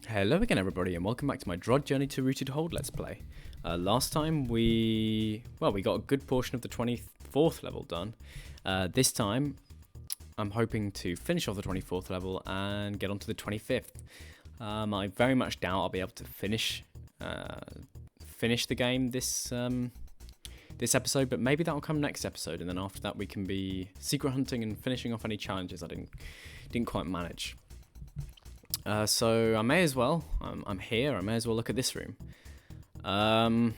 Hello again everybody and welcome back to my DROD Journey to Rooted Hold Let's Play. Last time we got a good portion of the 24th level done. This time I'm hoping to finish off the 24th level and get onto the 25th. I very much doubt I'll be able to finish the game this episode, but maybe that'll come next episode, and then after that we can be secret hunting and finishing off any challenges I didn't quite manage. So I may as well, I'm here, I may as well look at this room. Yeah,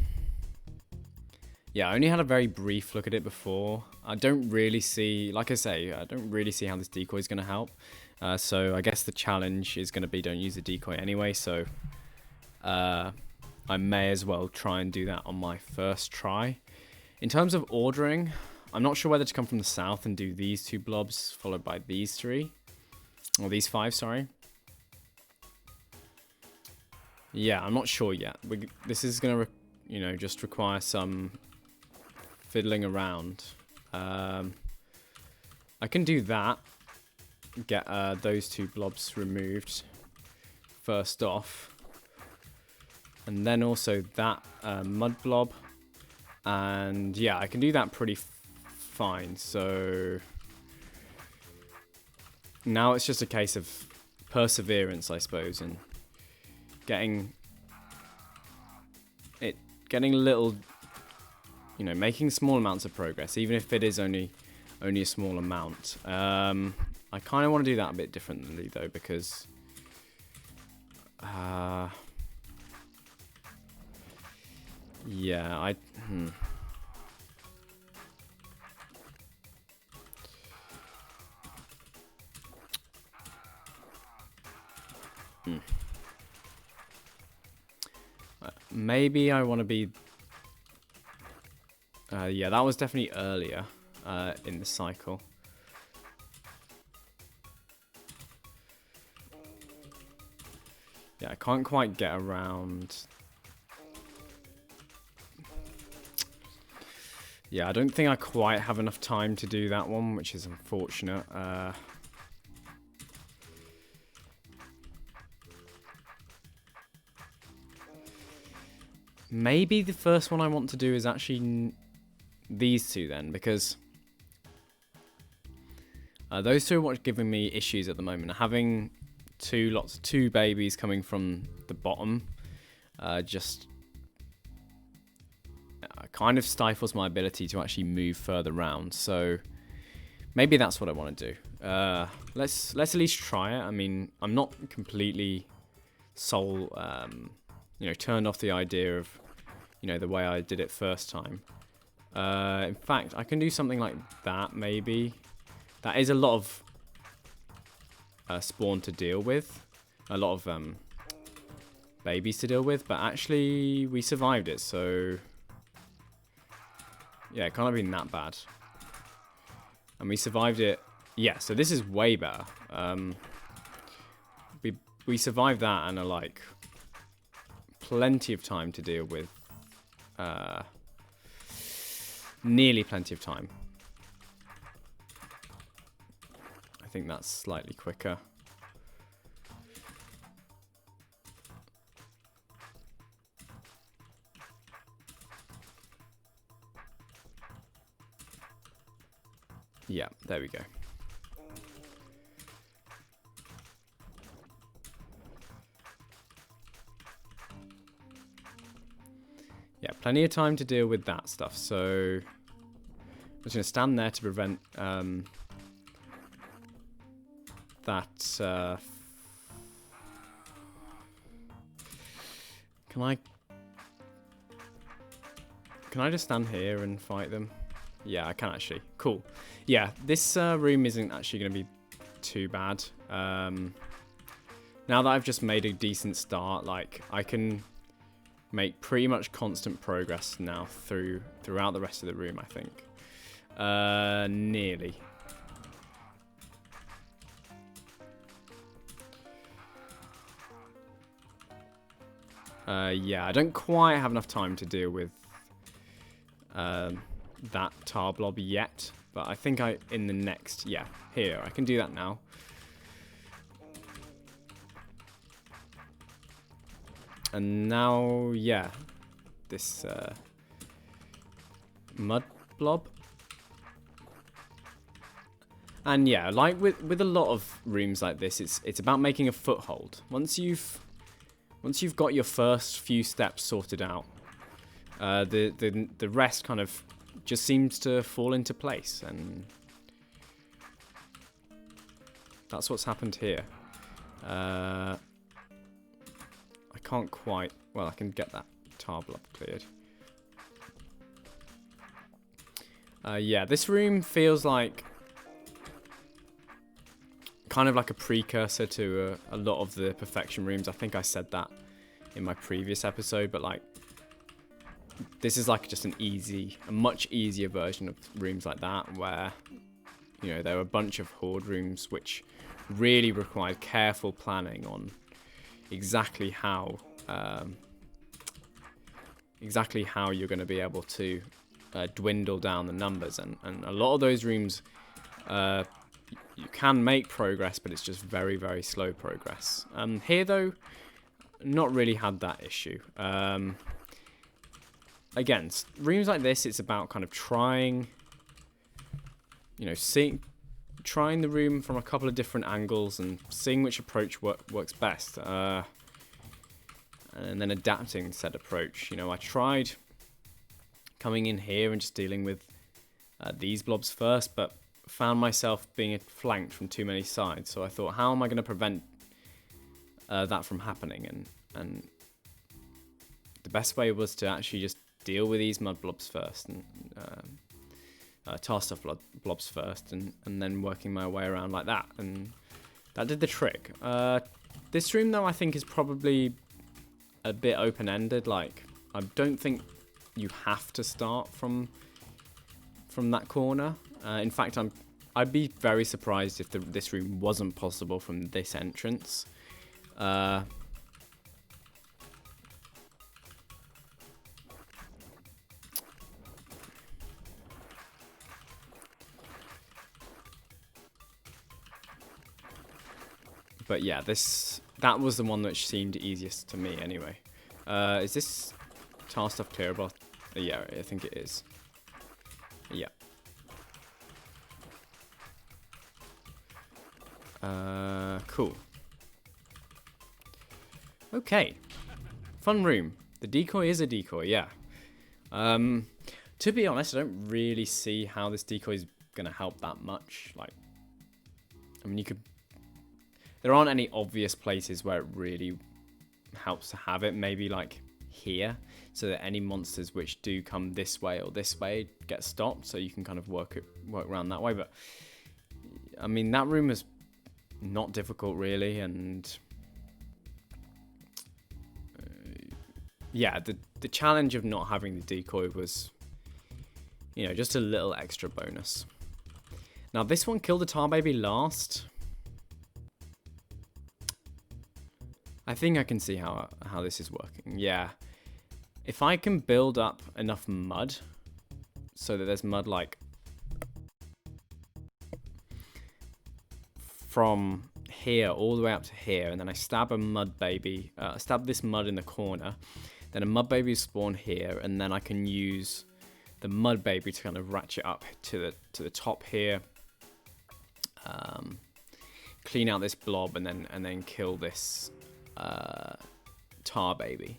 I only had a very brief look at it before. I don't really see, like I say, I don't really see how this decoy is going to help. So I guess the challenge is going to be don't use the decoy anyway, so I may as well try and do that on my first try. In terms of ordering, I'm not sure whether to come from the south and do these two blobs followed by these three, or these five, sorry. Yeah, I'm not sure yet. This is going to, just require some fiddling around. I can do that. Get those two blobs removed first off. And then also that mud blob. And yeah, I can do that pretty fine. So now it's just a case of perseverance, I suppose, and getting a little, making small amounts of progress, even if it is only a small amount. I kind of want to do that a bit differently though, because yeah, maybe I want to be... yeah, that was definitely earlier in the cycle. Yeah, I can't quite get around... Yeah, I don't think I quite have enough time to do that one, which is unfortunate. Maybe the first one I want to do is actually these two then, because those two are what's giving me issues at the moment. Having two babies coming from the bottom just kind of stifles my ability to actually move further around. So maybe that's what I want to do. Let's at least try it. I mean, I'm not completely turned off the idea of the way I did it first time. In fact, I can do something like that, maybe. That is a lot of spawn to deal with. A lot of babies to deal with. But actually, we survived it, so... Yeah, it can't have been that bad. And we survived it... Yeah, so this is way better. We survived that and are like... Plenty of time to deal with. Nearly plenty of time. I think that's slightly quicker. Yeah, there we go. Yeah, plenty of time to deal with that stuff, so I'm just going to stand there to prevent that... Can I just stand here and fight them? Yeah, I can actually. Cool. Yeah, this room isn't actually going to be too bad. Now that I've just made a decent start, like, I can... make pretty much constant progress now throughout the rest of the room, I think. Nearly. Yeah, I don't quite have enough time to deal with that tar blob yet, but I think in the next, yeah, here, I can do that now. And now, yeah, this mud blob. And yeah, like with a lot of rooms like this, it's about making a foothold. Once you've got your first few steps sorted out, the rest kind of just seems to fall into place, and that's what's happened here. I can't quite... Well, I can get that tar blob cleared. Yeah, this room feels like... kind of like a precursor to a lot of the perfection rooms. I think I said that in my previous episode, but like... This is like just a much easier version of rooms like that, where, you know, there were a bunch of horde rooms which really required careful planning on exactly how you're going to be able to dwindle down the numbers, and a lot of those rooms you can make progress, but it's just very, very slow progress. Here though, not really had that issue. Again, rooms like this, it's about kind of trying, you know, trying the room from a couple of different angles and seeing which approach works best, and then adapting said approach. You know, I tried coming in here and just dealing with these blobs first, but found myself being flanked from too many sides. So I thought, how am I going to prevent that from happening? And the best way was to actually just deal with these mud blobs first, and tar stuff blobs first, and then working my way around like that, and that did the trick. This room though, I think, is probably a bit open-ended. Like, I don't think you have to start from that corner. In fact, I'd be very surprised if this room wasn't possible from this entrance. But yeah, that was the one that seemed easiest to me anyway. Is this tar stuff clearable? Yeah, I think it is. Yeah. Cool. Okay. Fun room. The decoy is a decoy, yeah. To be honest, I don't really see how this decoy is going to help that much. Like, I mean, there aren't any obvious places where it really helps to have it. Maybe like here, so that any monsters which do come this way or this way get stopped, so you can kind of work around that way. But I mean, that room is not difficult really, and yeah, the challenge of not having the decoy was, you know, just a little extra bonus. Now this one killed the tar baby last. I think I can see how this is working. Yeah. If I can build up enough mud so that there's mud like from here all the way up to here, and then I stab a mud baby, stab this mud in the corner, then a mud baby spawn here, and then I can use the mud baby to kind of ratchet up to the top here, clean out this blob, and then kill this tar baby.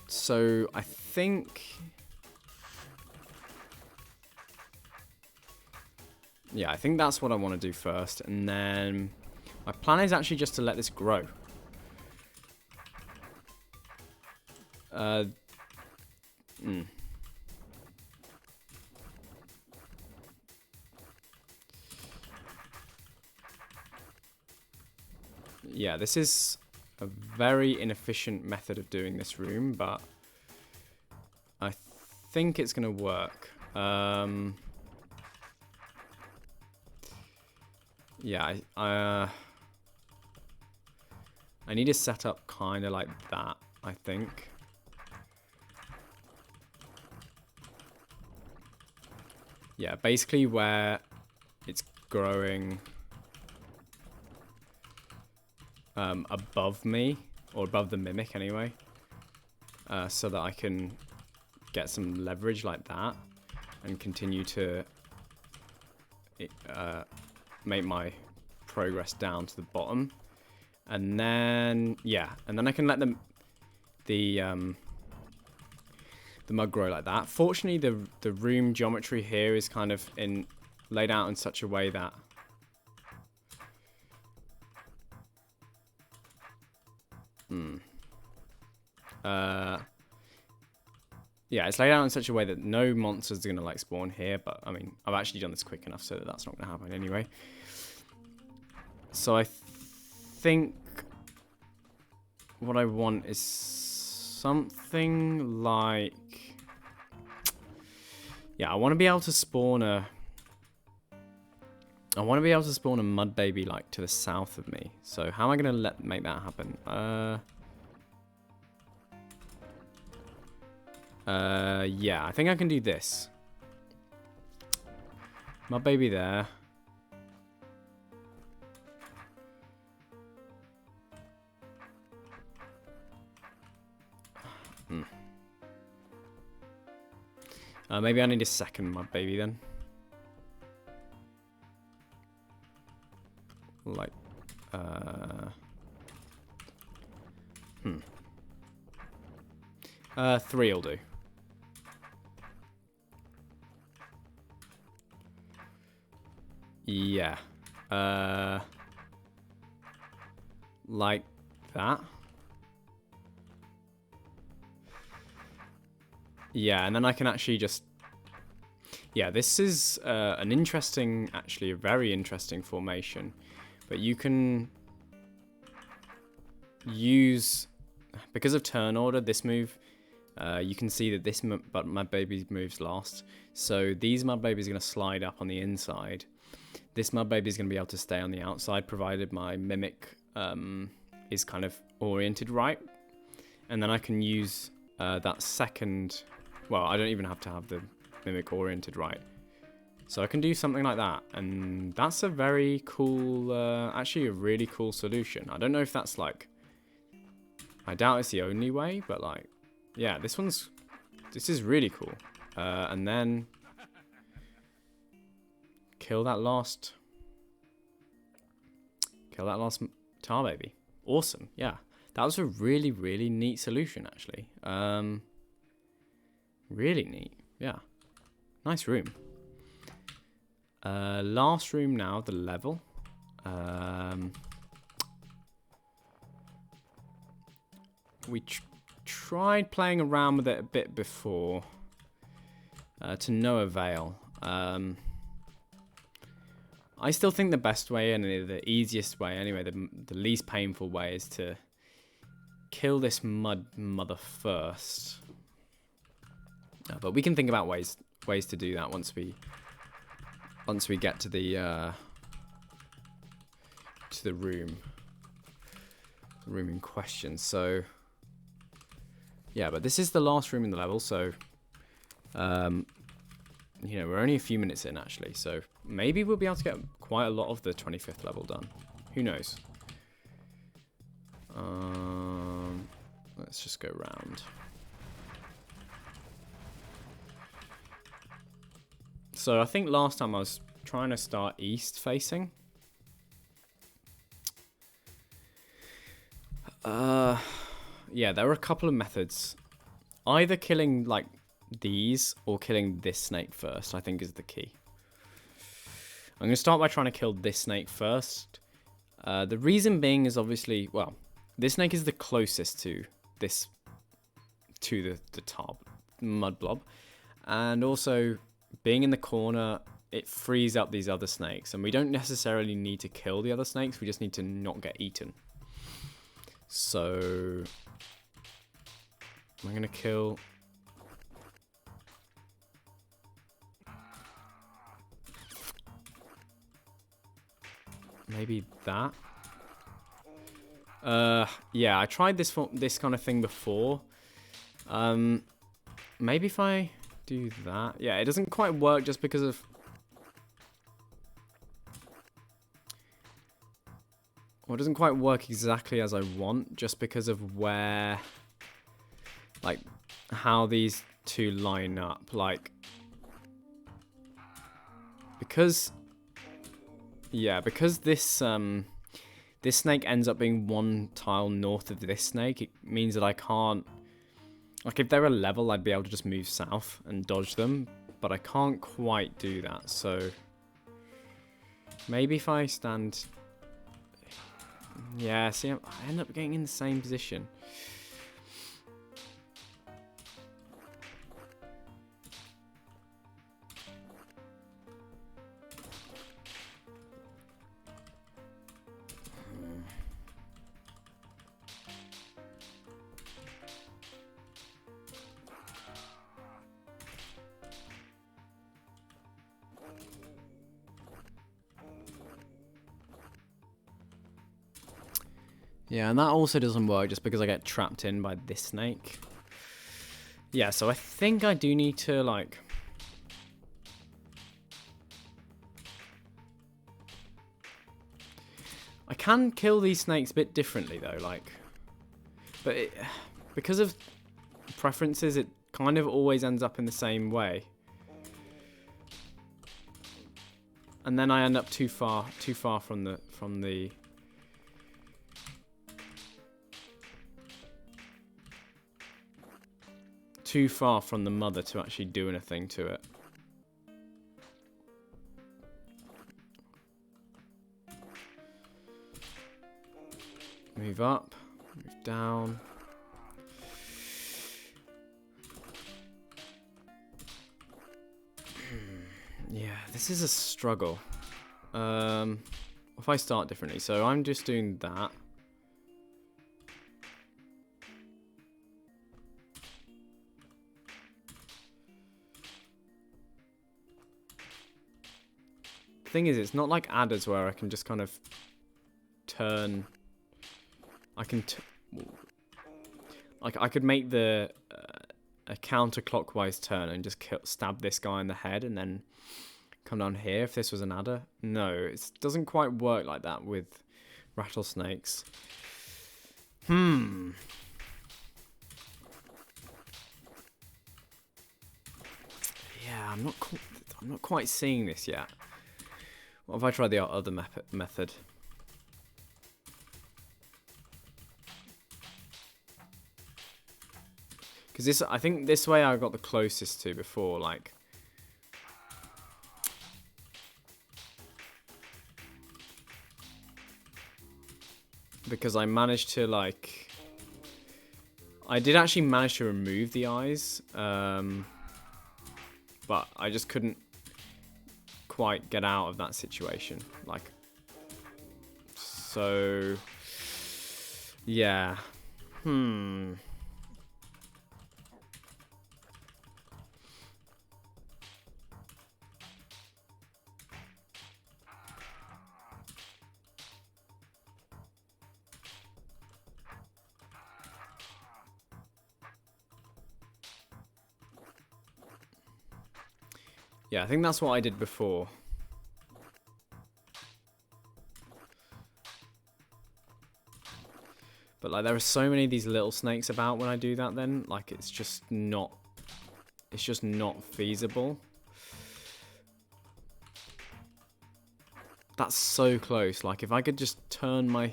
So I think, yeah, I think that's what I want to do first, and then my plan is actually just to let this grow. Yeah, this is a very inefficient method of doing this room, but I think it's going to work. Yeah, I need to set up kind of like that, I think. Yeah, basically where it's growing. above me, or above the mimic anyway, so that I can get some leverage like that and continue to make my progress down to the bottom. And then, yeah, and then I can let the mud grow like that. Fortunately, the room geometry here is kind of laid out in such a way that yeah, it's laid out in such a way that no monsters are gonna like spawn here. But I mean, I've actually done this quick enough so that that's not gonna happen anyway. So I think what I want is something like, yeah, I want to be able to spawn a mud baby like to the south of me. So how am I gonna make that happen? Yeah, I think I can do this. Mud baby there. Maybe I need a second mud baby then. Like, 3 will do. Yeah. Like that. Yeah, and then I can actually just... Yeah, this is an interesting, actually a very interesting formation. But you can use... Because of turn order, this move, you can see that this mud baby moves last. So these mud babies are going to slide up on the inside. This mud baby is going to be able to stay on the outside, provided my mimic is kind of oriented right. And then I can use that second... Well, I don't even have to have the mimic oriented right. So I can do something like that. And that's a very cool, actually a really cool solution. I don't know if that's like... I doubt it's the only way, but like... Yeah, this is really cool. And then... Kill that last tar baby. Awesome, yeah. That was a really, really neat solution, actually. Really neat, yeah. Nice room. Last room now, the level. We tried playing around with it a bit before, to no avail. I still think the best way, and the easiest way anyway, the least painful way, is to kill this mother first. But we can think about ways to do that once we get to the room in question. So yeah, but this is the last room in the level, so you know, we're only a few minutes in actually, so maybe we'll be able to get quite a lot of the 25th level done. Who knows? Let's just go round. So I think last time I was trying to start east facing. Yeah, there were a couple of methods. Either killing like these or killing this snake first, I think is the key. I'm going to start by trying to kill this snake first. The reason being is obviously, well, this snake is the closest to this, to the top mud blob. And also, being in the corner, it frees up these other snakes. And we don't necessarily need to kill the other snakes, we just need to not get eaten. So, I'm going to kill... Maybe that. Yeah, I tried this kind of thing before. Maybe if I do that. Yeah, it doesn't quite work just because of... Well, it doesn't quite work exactly as I want, just because of where, like, how these two line up. Like, because this this snake ends up being one tile north of this snake, it means that I can't, like, if they're a level, I'd be able to just move south and dodge them, but I can't quite do that, so maybe if I stand, yeah, see, I end up getting in the same position. Yeah, and that also doesn't work just because I get trapped in by this snake. Yeah, so I think I do need to, like, I can kill these snakes a bit differently though, like, but because of preferences, it kind of always ends up in the same way. And then I end up too far from the too far from the mother to actually do anything to it. Move up, move down. Yeah, this is a struggle. If I start differently, so I'm just doing that. Thing is, it's not like adders where I can just kind of turn. I can, like, I could make the a counterclockwise turn and just stab this guy in the head and then come down here if this was an adder. No, it doesn't quite work like that with rattlesnakes. Yeah, I'm not quite seeing this yet. What if I try the other method? Because I think this way I got the closest to before, like. Because I managed to, like. I did actually manage to remove the eyes, but I just couldn't quite get out of that situation. Like. So. Yeah. Yeah, I think that's what I did before. But, like, there are so many of these little snakes about when I do that then. Like, it's just not feasible. That's so close. Like, if I could just turn my...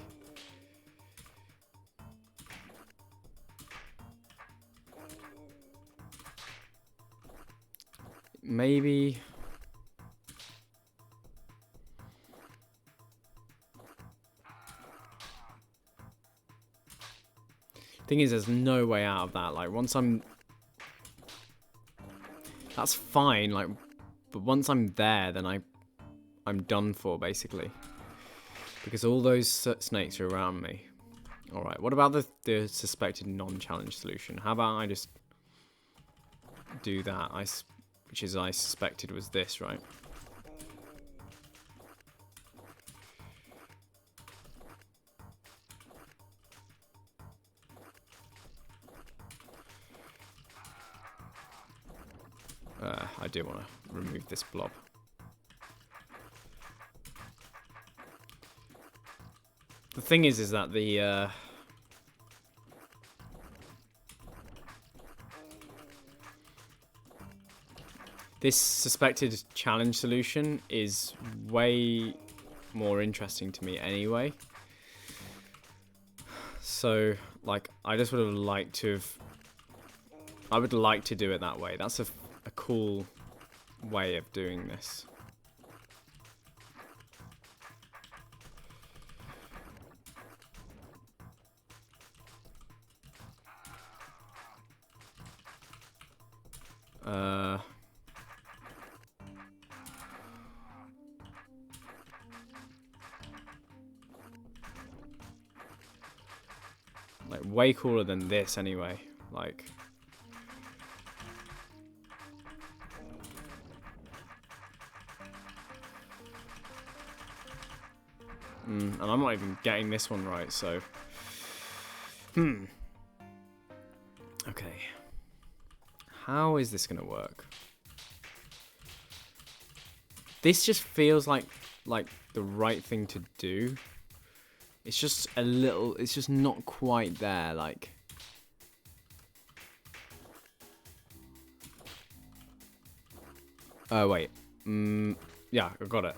Maybe... Thing is, there's no way out of that. Like, once I'm... That's fine, like, but once I'm there, then I'm done for, basically. Because all those snakes are around me. Alright, what about the suspected non-challenge solution? How about I just do that, which is I suspected was this, right? I do want to remove this blob. The thing is that the this suspected challenge solution is way more interesting to me anyway. So, like, I just would have liked to have... I would like to do it that way. That's a cool way of doing this. Like, way cooler than this anyway. Like... and I'm not even getting this one right, so... Okay. How is this going to work? This just feels like the right thing to do. It's just a little... It's just not quite there, like... Oh, wait. Yeah, I got it.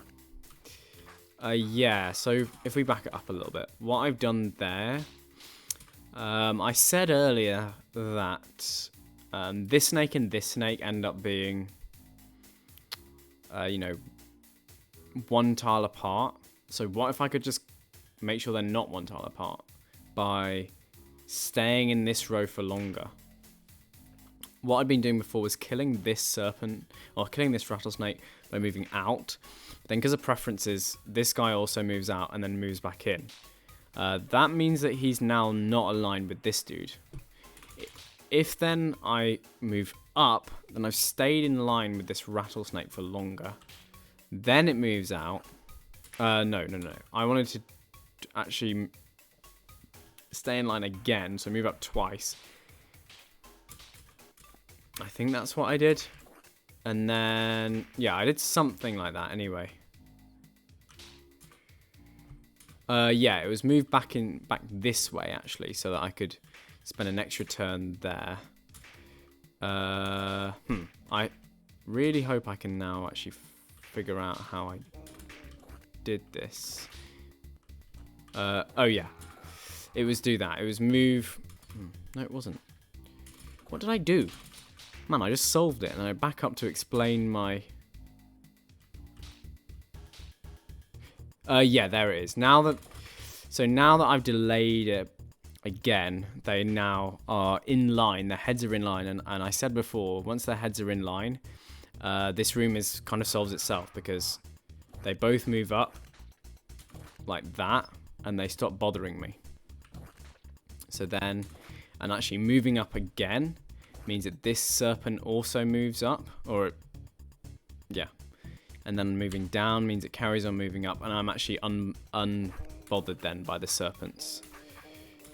Yeah, so if we back it up a little bit. What I've done there... I said earlier that this snake and this snake end up being... you know... one tile apart. So what if I could just make sure they're not one tile apart by staying in this row for longer? What I'd been doing before was killing this serpent, or killing this rattlesnake by moving out. Then because of preferences, this guy also moves out and then moves back in. That means that he's now not aligned with this dude. If then I move up, then I've stayed in line with this rattlesnake for longer. Then it moves out. No. I wanted to actually stay in line again, so move up twice. I think that's what I did. And then, yeah, I did something like that anyway. Yeah, it was moved back this way actually, so that I could spend an extra turn there. I really hope I can now actually figure out how I did this. Oh yeah, it was do that. It was move. No, it wasn't. What did I do? Man, I just solved it, and I back up to explain my... yeah, there it is. Now that I've delayed it again, they now are in line. Their heads are in line, and I said before, once their heads are in line, this room kind of solves itself because they both move up like that, and they stop bothering me. So then, and actually moving up again means that this serpent also moves up, or yeah, and then moving down means it carries on moving up, and I'm actually unbothered then by the serpents.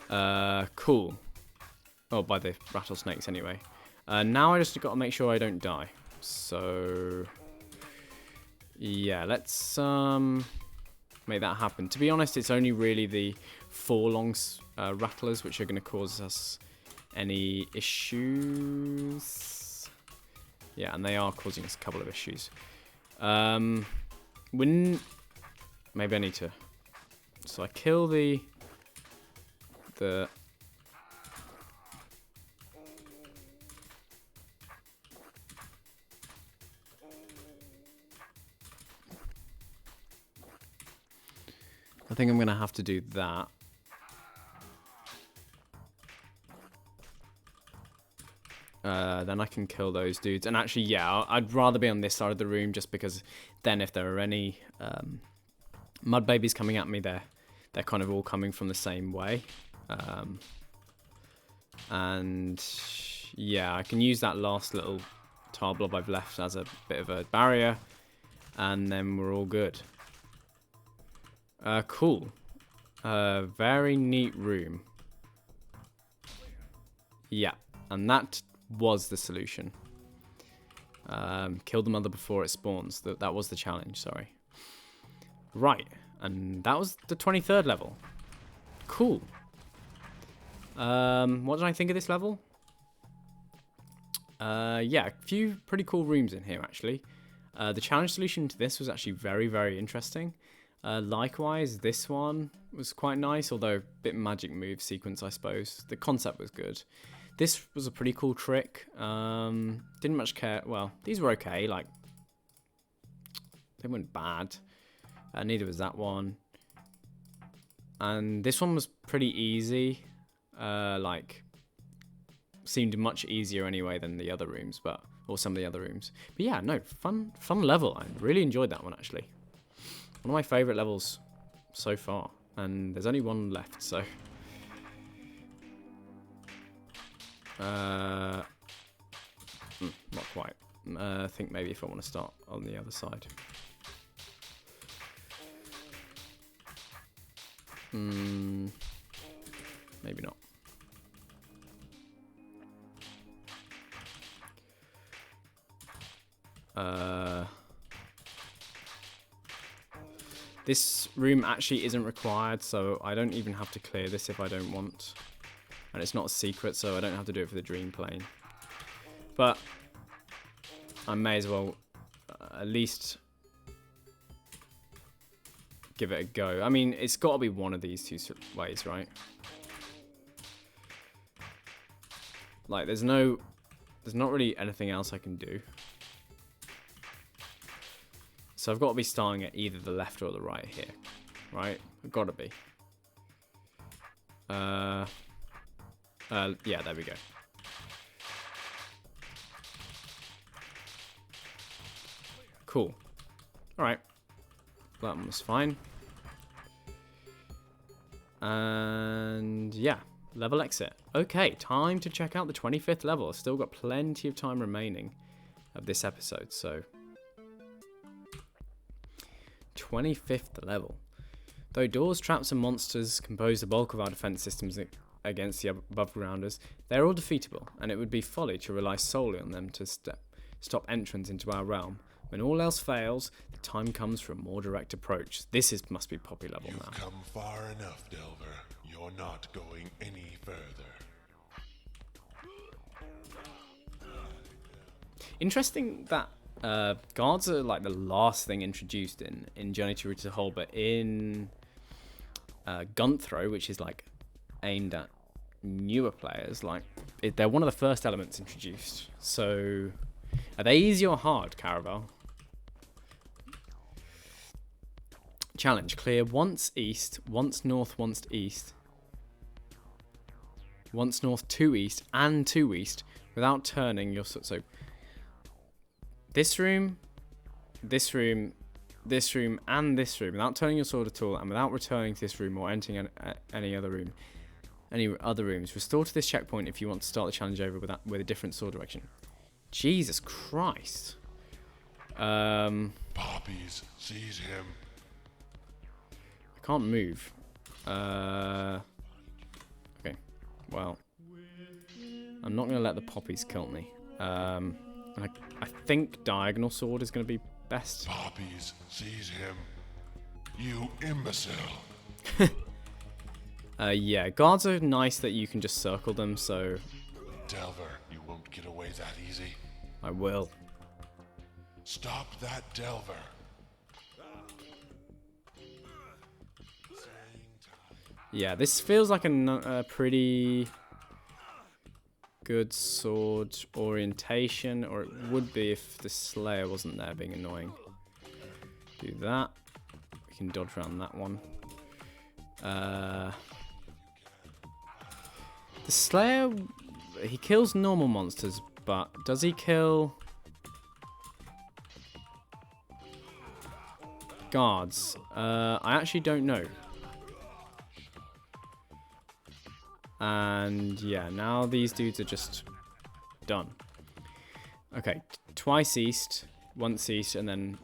Cool. Oh, by the rattlesnakes anyway. Now I just got to make sure I don't die. So yeah, let's make that happen. To be honest, it's only really the 4 long rattlers which are going to cause us any issues. Yeah, and they are causing us a couple of issues. Maybe I need to... So I kill the... I think I'm going to have to do that. Then I can kill those dudes. And actually, yeah, I'd rather be on this side of the room just because then if there are any mud babies coming at me, they're kind of all coming from the same way. And yeah, I can use that last little tar blob I've left as a bit of a barrier. And then we're all good. Cool. Very neat room. Yeah, and that was the solution. Kill the mother before it spawns. That was the challenge, sorry. Right, and that was the 23rd level. cool. What did I think of this level? Yeah, a few pretty cool rooms in here, actually. The challenge solution to this was actually very, very interesting. Likewise, this one was quite nice, although a bit magic move sequence, I suppose. The concept was good. This was a pretty cool trick. Didn't much care. Well, these were okay. Like, they weren't bad. Neither was that one. And this one was pretty easy. Like, seemed much easier anyway than the other rooms, or some of the other rooms. But yeah, no, fun level. I really enjoyed that one, actually. One of my favourite levels so far. And there's only one left, so... not quite. I think maybe if I want to start on the other side. Maybe not. This room actually isn't required, so I don't even have to clear this if I don't want. And it's not a secret, so I don't have to do it for the dream plane. But I may as well at least give it a go. I mean, it's got to be one of these two ways, right? Like, there's not really anything else I can do. So I've got to be starting at either the left or the right here, right? I've got to be. Yeah, there we go. Cool. All right. That one was fine. And yeah, level exit. Okay, time to check out the 25th level. I've still got plenty of time remaining of this episode, so... 25th level. Though doors, traps, and monsters compose the bulk of our defense systems against the above grounders, they are all defeatable, and it would be folly to rely solely on them to stop entrance into our realm. When all else fails, the time comes for a more direct approach. This must be Poppy level now. You've come far enough, Delver. You're not going any further. Interesting that guards are like the last thing introduced in Journey to Rooted Hold, but in gun throw, which is like aimed at newer players, like they're one of the first elements introduced. So are they easy or hard, Caravel? Challenge: clear once east, once north, once east, once north, two east, and two east without turning your so. This room, this room, this room, and this room, without turning your sword at all, and without returning to this room or entering any other room, any other rooms. Restore to this checkpoint if you want to start the challenge over with a different sword direction. Jesus Christ. Poppies, seize him. I can't move. Okay, well, I'm not going to let the poppies kill me. I think diagonal sword is going to be best. Poppies, seize him. You imbecile. Yeah, guards are nice that you can just circle them, so... Delver, you won't get away that easy. I will. Stop that, Delver. Yeah, this feels like a pretty good sword orientation, or it would be if the Slayer wasn't there being annoying. Do that. We can dodge around that one. The Slayer, he kills normal monsters, but does he kill guards? I actually don't know. And yeah, now these dudes are just done. Okay, twice east, once east, and then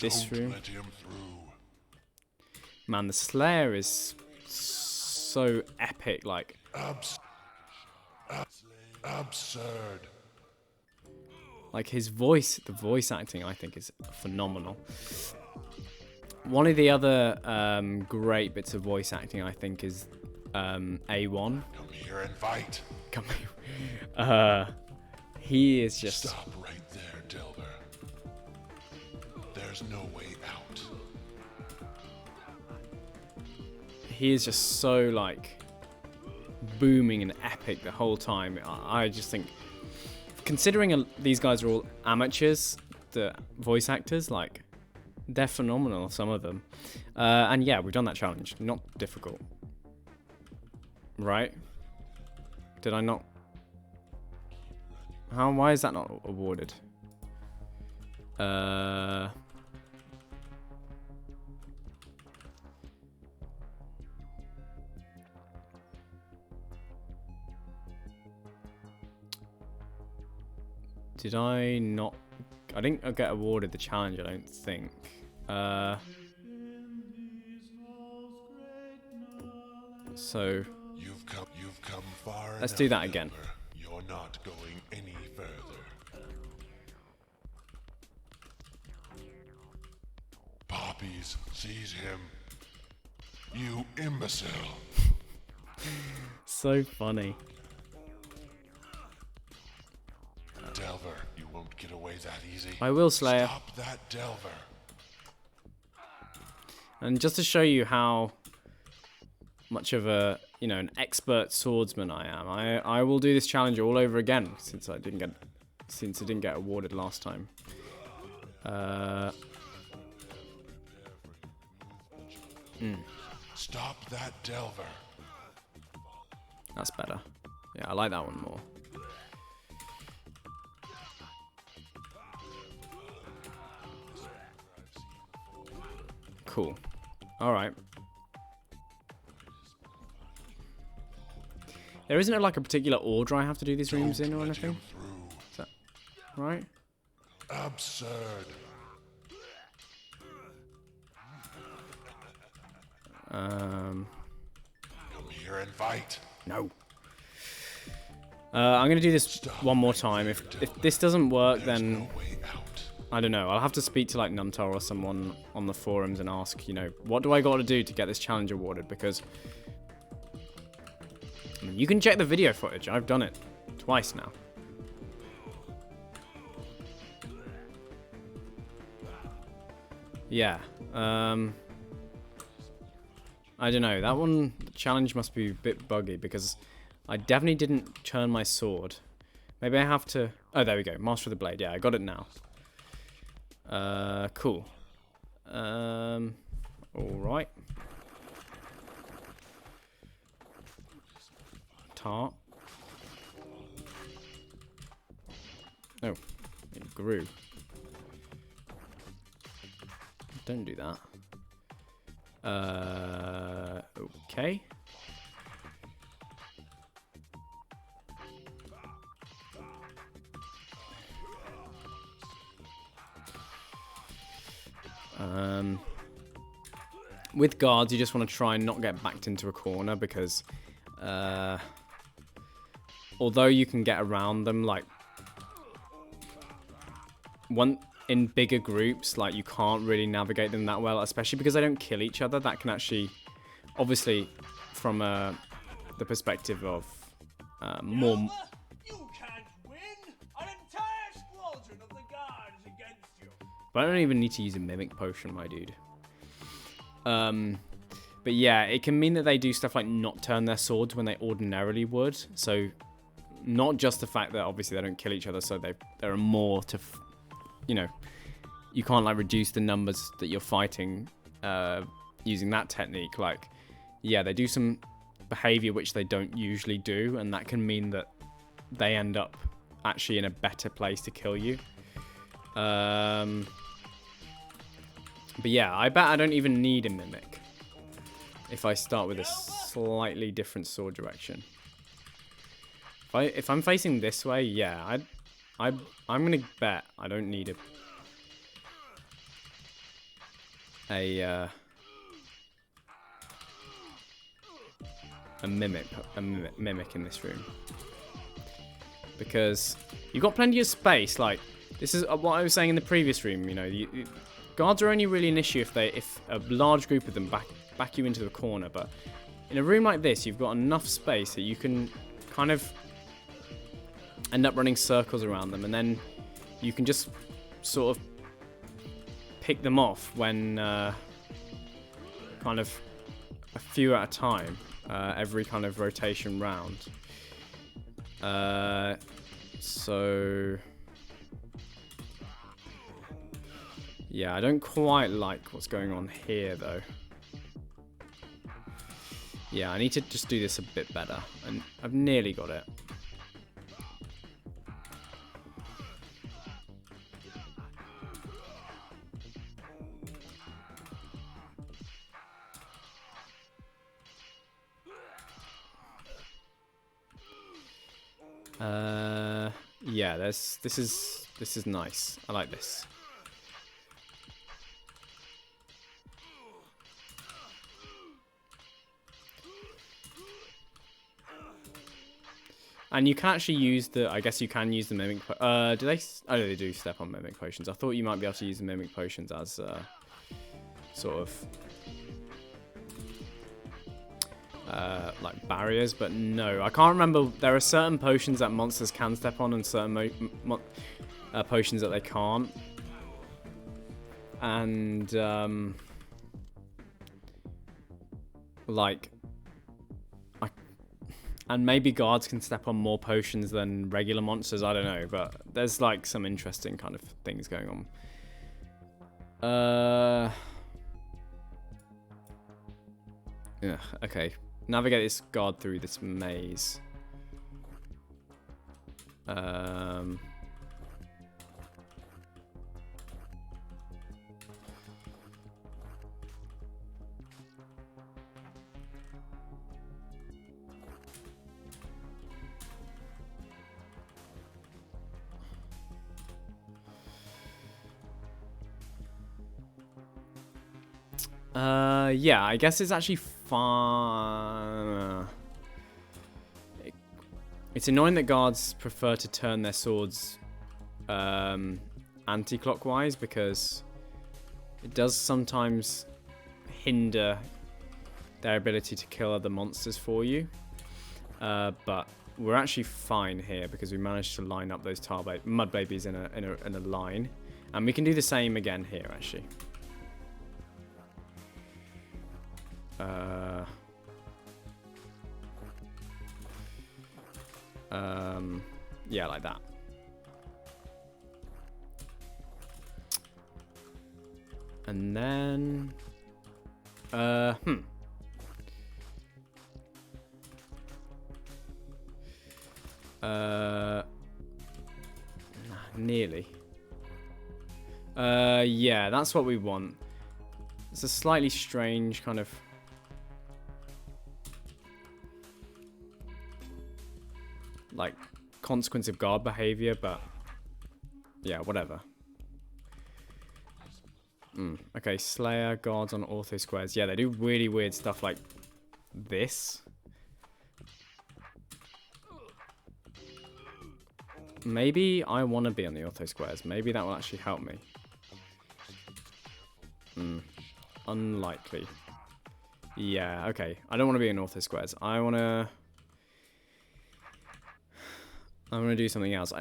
this room. Let him through. Man, the Slayer is so epic, like... Absurd. Like his voice, the voice acting, I think, is phenomenal. One of the other great bits of voice acting, I think, is A1. Come here and fight. Come here. He is just... Stop right there, Delver. There's no way out. He is just so, like, booming and epic the whole time. I just think, considering these guys are all amateurs, the voice actors, like, they're phenomenal, some of them. And yeah, we've done that challenge. Not difficult. Right? Did I not? Why is that not awarded? Did I not? I didn't get awarded the challenge, I don't think. So You've come far. Let's enough, do that again. Delver. You're not going any further. Poppies, seize him. You imbecile. so funny. Delver, you won't get away that easy. I will, Slayer. Stop that, Delver. And just to show you how much of a, you know, an expert swordsman I am, I will do this challenge all over again since it didn't get awarded last time. Stop that, Delver. That's better. Yeah, I like that one more. Cool. All right. There isn't like a particular order I have to do these rooms in or anything. Is that right? Absurd. Come here and fight. No. I'm gonna do this one more time. If this doesn't work, then No way out. I don't know. I'll have to speak to like Numtar or someone on the forums and ask, you know, what do I got to do to get this challenge awarded? Because I mean, you can check the video footage. I've done it twice now. Yeah. I don't know. That one, the challenge must be a bit buggy because I definitely didn't turn my sword. Maybe I have to... Oh, there we go. Master of the Blade. Yeah, I got it now. Cool. Alright. Tart. Oh, it grew. Don't do that. Okay. With guards, you just want to try and not get backed into a corner because although you can get around them, like in bigger groups, like you can't really navigate them that well, especially because they don't kill each other. That can actually, obviously, from the perspective of more. You can't win. An entire squadron of the guard is against you. But I don't even need to use a mimic potion, my dude. But yeah, it can mean that they do stuff like not turn their swords when they ordinarily would. So not just the fact that obviously they don't kill each other, so there are more to, you know, you can't like reduce the numbers that you're fighting using that technique. Like, yeah, they do some behavior which they don't usually do, and that can mean that they end up actually in a better place to kill you. But yeah, I bet I don't even need a mimic if I start with a slightly different sword direction. If I'm facing this way, yeah, I'm gonna bet I don't need a mimic in this room, because you've got plenty of space. Like, this is what I was saying in the previous room. You know, guards are only really an issue if a large group of them back you into the corner, but in a room like this, you've got enough space that you can kind of end up running circles around them, and then you can just sort of pick them off when kind of a few at a time, every kind of rotation round. So yeah, I don't quite like what's going on here though. Yeah, I need to just do this a bit better, and I've nearly got it. Yeah, this is nice. I like this. And you can actually use the, I guess you can use the mimic, do they, oh they do step on mimic potions. I thought you might be able to use the mimic potions as sort of like barriers, but no, I can't remember. There are certain potions that monsters can step on and certain potions that they can't. And like, and maybe guards can step on more potions than regular monsters, I don't know, but there's like some interesting kind of things going on. Yeah, okay. Navigate this guard through this maze. Yeah, I guess it's actually fun. It's annoying that guards prefer to turn their swords anti-clockwise, because it does sometimes hinder their ability to kill other monsters for you. But we're actually fine here because we managed to line up those mud babies in a line, and we can do the same again here actually. Yeah, like that. And then nearly. Yeah, that's what we want. It's a slightly strange kind of like consequence of guard behavior, but yeah, whatever. Okay, Slayer guards on ortho squares. Yeah, they do really weird stuff like this. Maybe I want to be on the ortho squares. Maybe that will actually help me. Unlikely. Yeah, okay. I don't want to be in ortho squares. I want to do something else.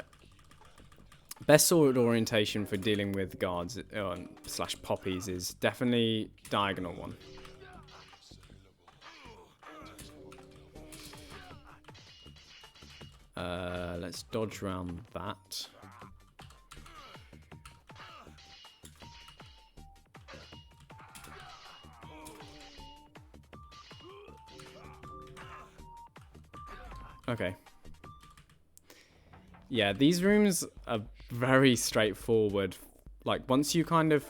Best sword orientation for dealing with guards slash poppies is definitely diagonal one. Let's dodge around that. Okay. Yeah, these rooms are very straightforward. Like, once you're like,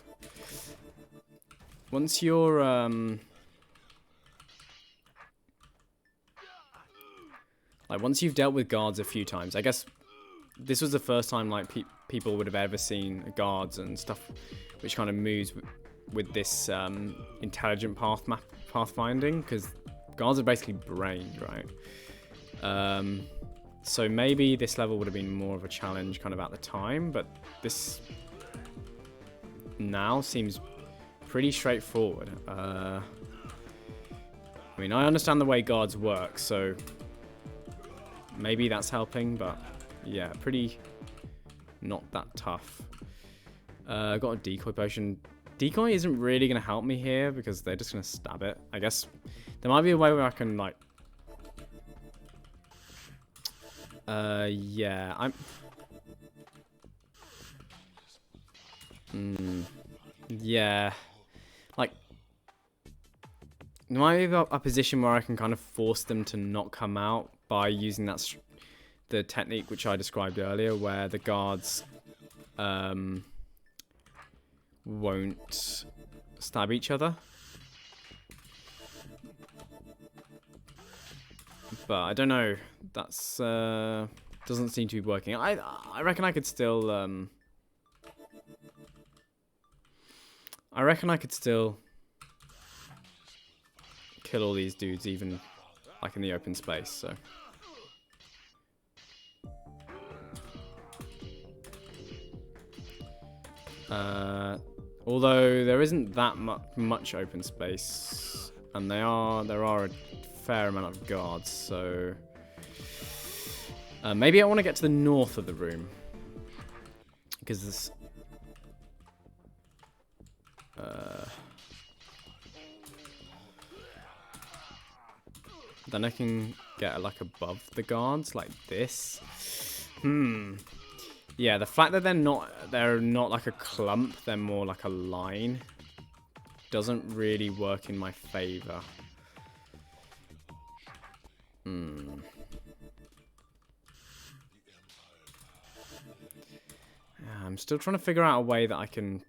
once you've dealt with guards a few times, I guess this was the first time like people would have ever seen guards and stuff which kind of moves with this intelligent pathfinding, because guards are basically brained, right? So maybe this level would have been more of a challenge kind of at the time, but this now seems pretty straightforward. I mean, I understand the way guards work, so maybe that's helping, but yeah, pretty not that tough. Got a decoy potion. Decoy isn't really going to help me here because they're just going to stab it. I guess there might be a way where I can, like... yeah, I'm... yeah. Like... There might be a position where I can kind of force them to not come out by using that... the technique which I described earlier, where the guards... won't stab each other. But I don't know. That's doesn't seem to be working. I reckon I could still I reckon I could still kill all these dudes even like in the open space, so although there isn't that much open space, and there are a fair amount of guards, so maybe I want to get to the north of the room, because this then I can get like above the guards like this. Yeah, the fact that they're not like a clump, they're more like a line, doesn't really work in my favor. Yeah, I'm still trying to figure out a way that I can...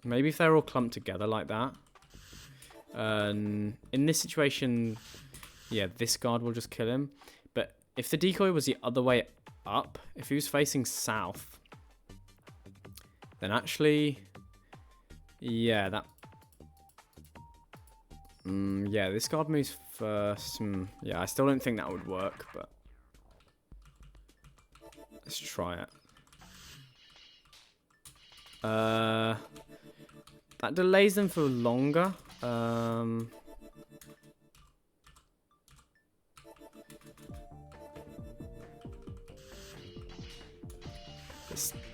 Maybe if they're all clumped together like that. In this situation, yeah, this guard will just kill him. But if the decoy was the other way up, if he was facing south, then actually, yeah, that... yeah, this guard moves first. Yeah, I still don't think that would work, but let's try it. That delays them for longer.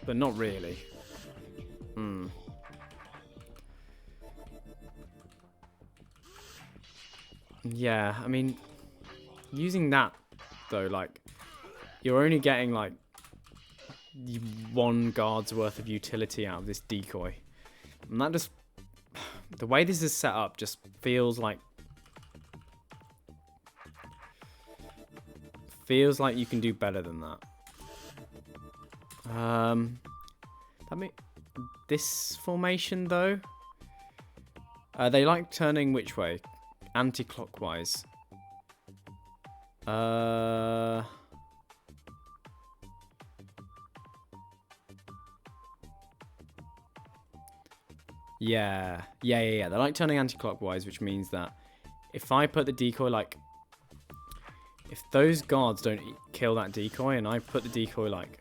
But not really. Yeah, I mean, using that, though, like, you're only getting, like, one guard's worth of utility out of this decoy. And that just... The way this is set up just feels like... Feels like you can do better than that. This formation, though... they like turning which way? Anti-clockwise. Yeah. They like turning anti-clockwise, which means that if I put the decoy, like... If those guards don't kill that decoy, and I put the decoy, like...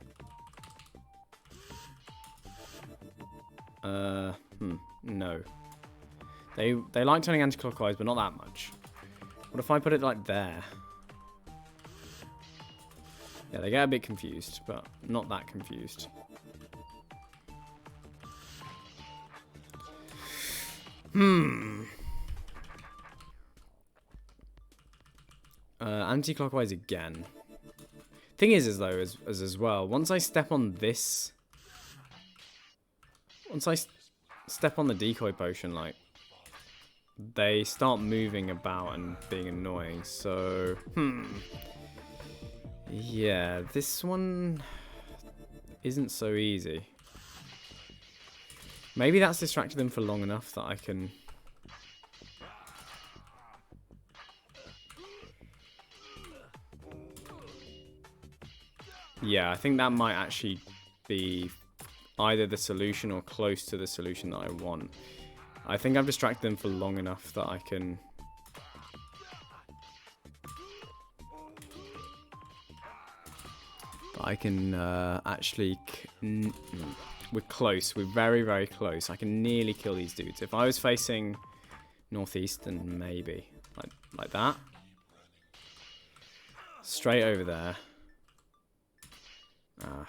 No. They like turning anti-clockwise, but not that much. What if I put it, like, there? Yeah, they get a bit confused, but not that confused. Anti-clockwise again. Thing is though, as well, once I step on this... Once I step on the decoy potion, like... They start moving about and being annoying, so... Yeah, this one... isn't so easy. Maybe that's distracted them for long enough that I can... Yeah, I think that might actually be either the solution or close to the solution that I want. I think I've distracted them for long enough that I can... I can actually... we're close. We're very, very close. I can nearly kill these dudes. If I was facing northeast, then maybe. Like that. Straight over there. Ah.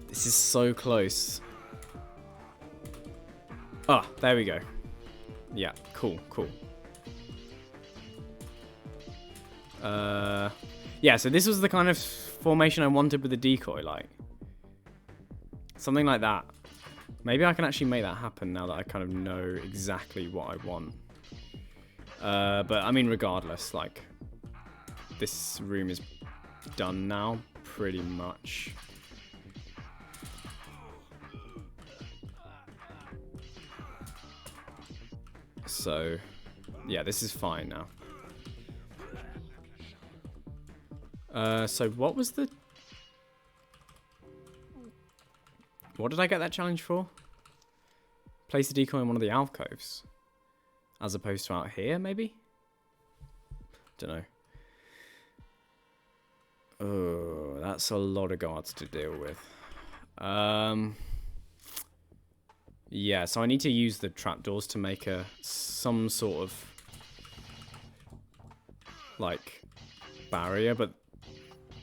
This is so close. Ah, there we go. Yeah, cool. Yeah, so this was the kind of formation I wanted with the decoy, like. Something like that. Maybe I can actually make that happen now that I kind of know exactly what I want. But, I mean, regardless, like, this room is done now, pretty much. So, yeah, this is fine now. So what was the... What did I get that challenge for? Place the decoy in one of the alcoves. As opposed to out here, maybe? Don't know. Oh, that's a lot of guards to deal with. Yeah, so I need to use the trapdoors to make some sort of like barrier, but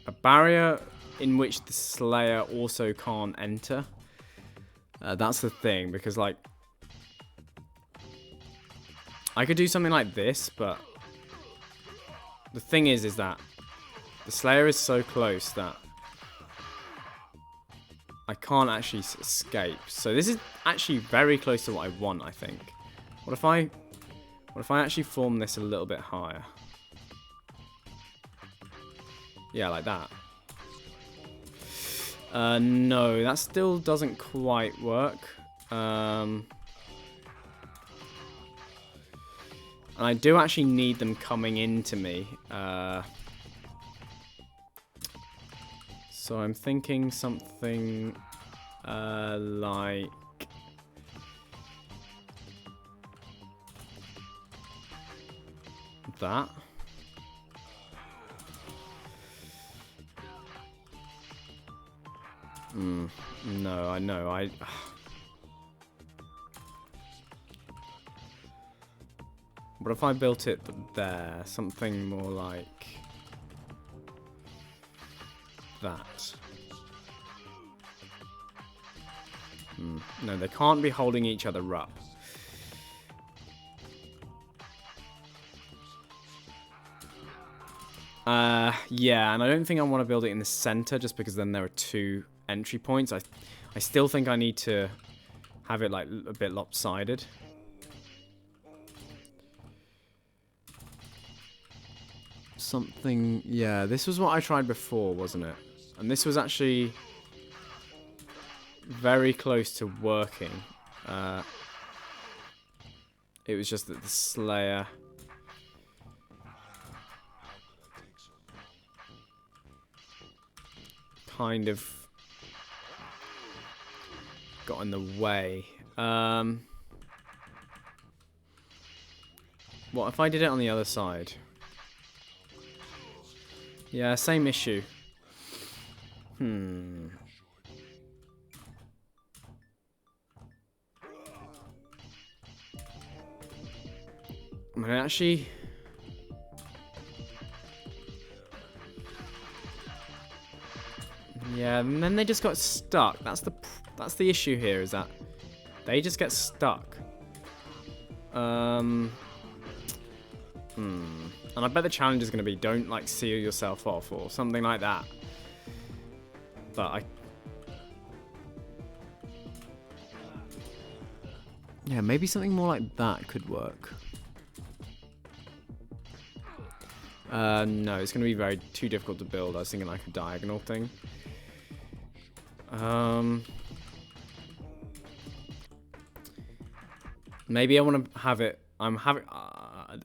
a barrier in which the Slayer also can't enter. That's the thing, because like I could do something like this, but the thing is that the Slayer is so close that I can't actually escape. So this is actually very close to what I want, I think. What if I actually form this a little bit higher? Yeah, like that. No, that still doesn't quite work. And I do actually need them coming into me. So I'm thinking something like that. No, I know. What if I built it there? Something more like that. No, they can't be holding each other up. Yeah, and I don't think I want to build it in the center just because then there are two entry points. I still think I need to have it like a bit lopsided. Something, yeah, this was what I tried before, wasn't it? And this was actually very close to working. It was just that the Slayer kind of got in the way. What if I did it on the other side? Yeah, same issue. I mean, actually... Yeah, and then they just got stuck. That's the issue here, is that they just get stuck. And I bet the challenge is going to be don't like seal yourself off or something like that. But yeah, maybe something more like that could work. No, it's going to be too difficult to build. I was thinking like a diagonal thing. Maybe I want to have it. I'm having.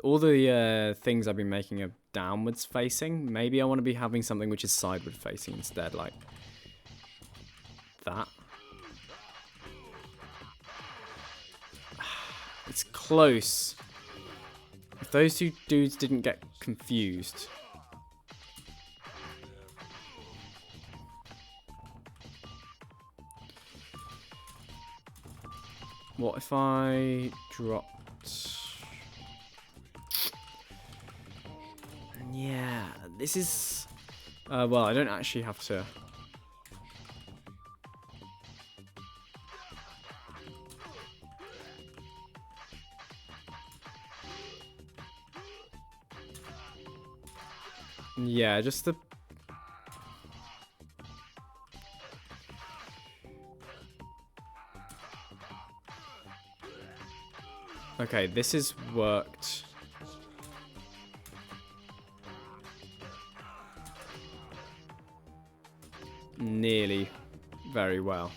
all the things I've been making are downwards facing. Maybe I want to be having something which is sideward facing instead, like that. It's close. If those two dudes didn't get confused. What if I dropped... Yeah, this is... well, I don't actually have to... Yeah, just the... Okay, this has worked. Nearly very well.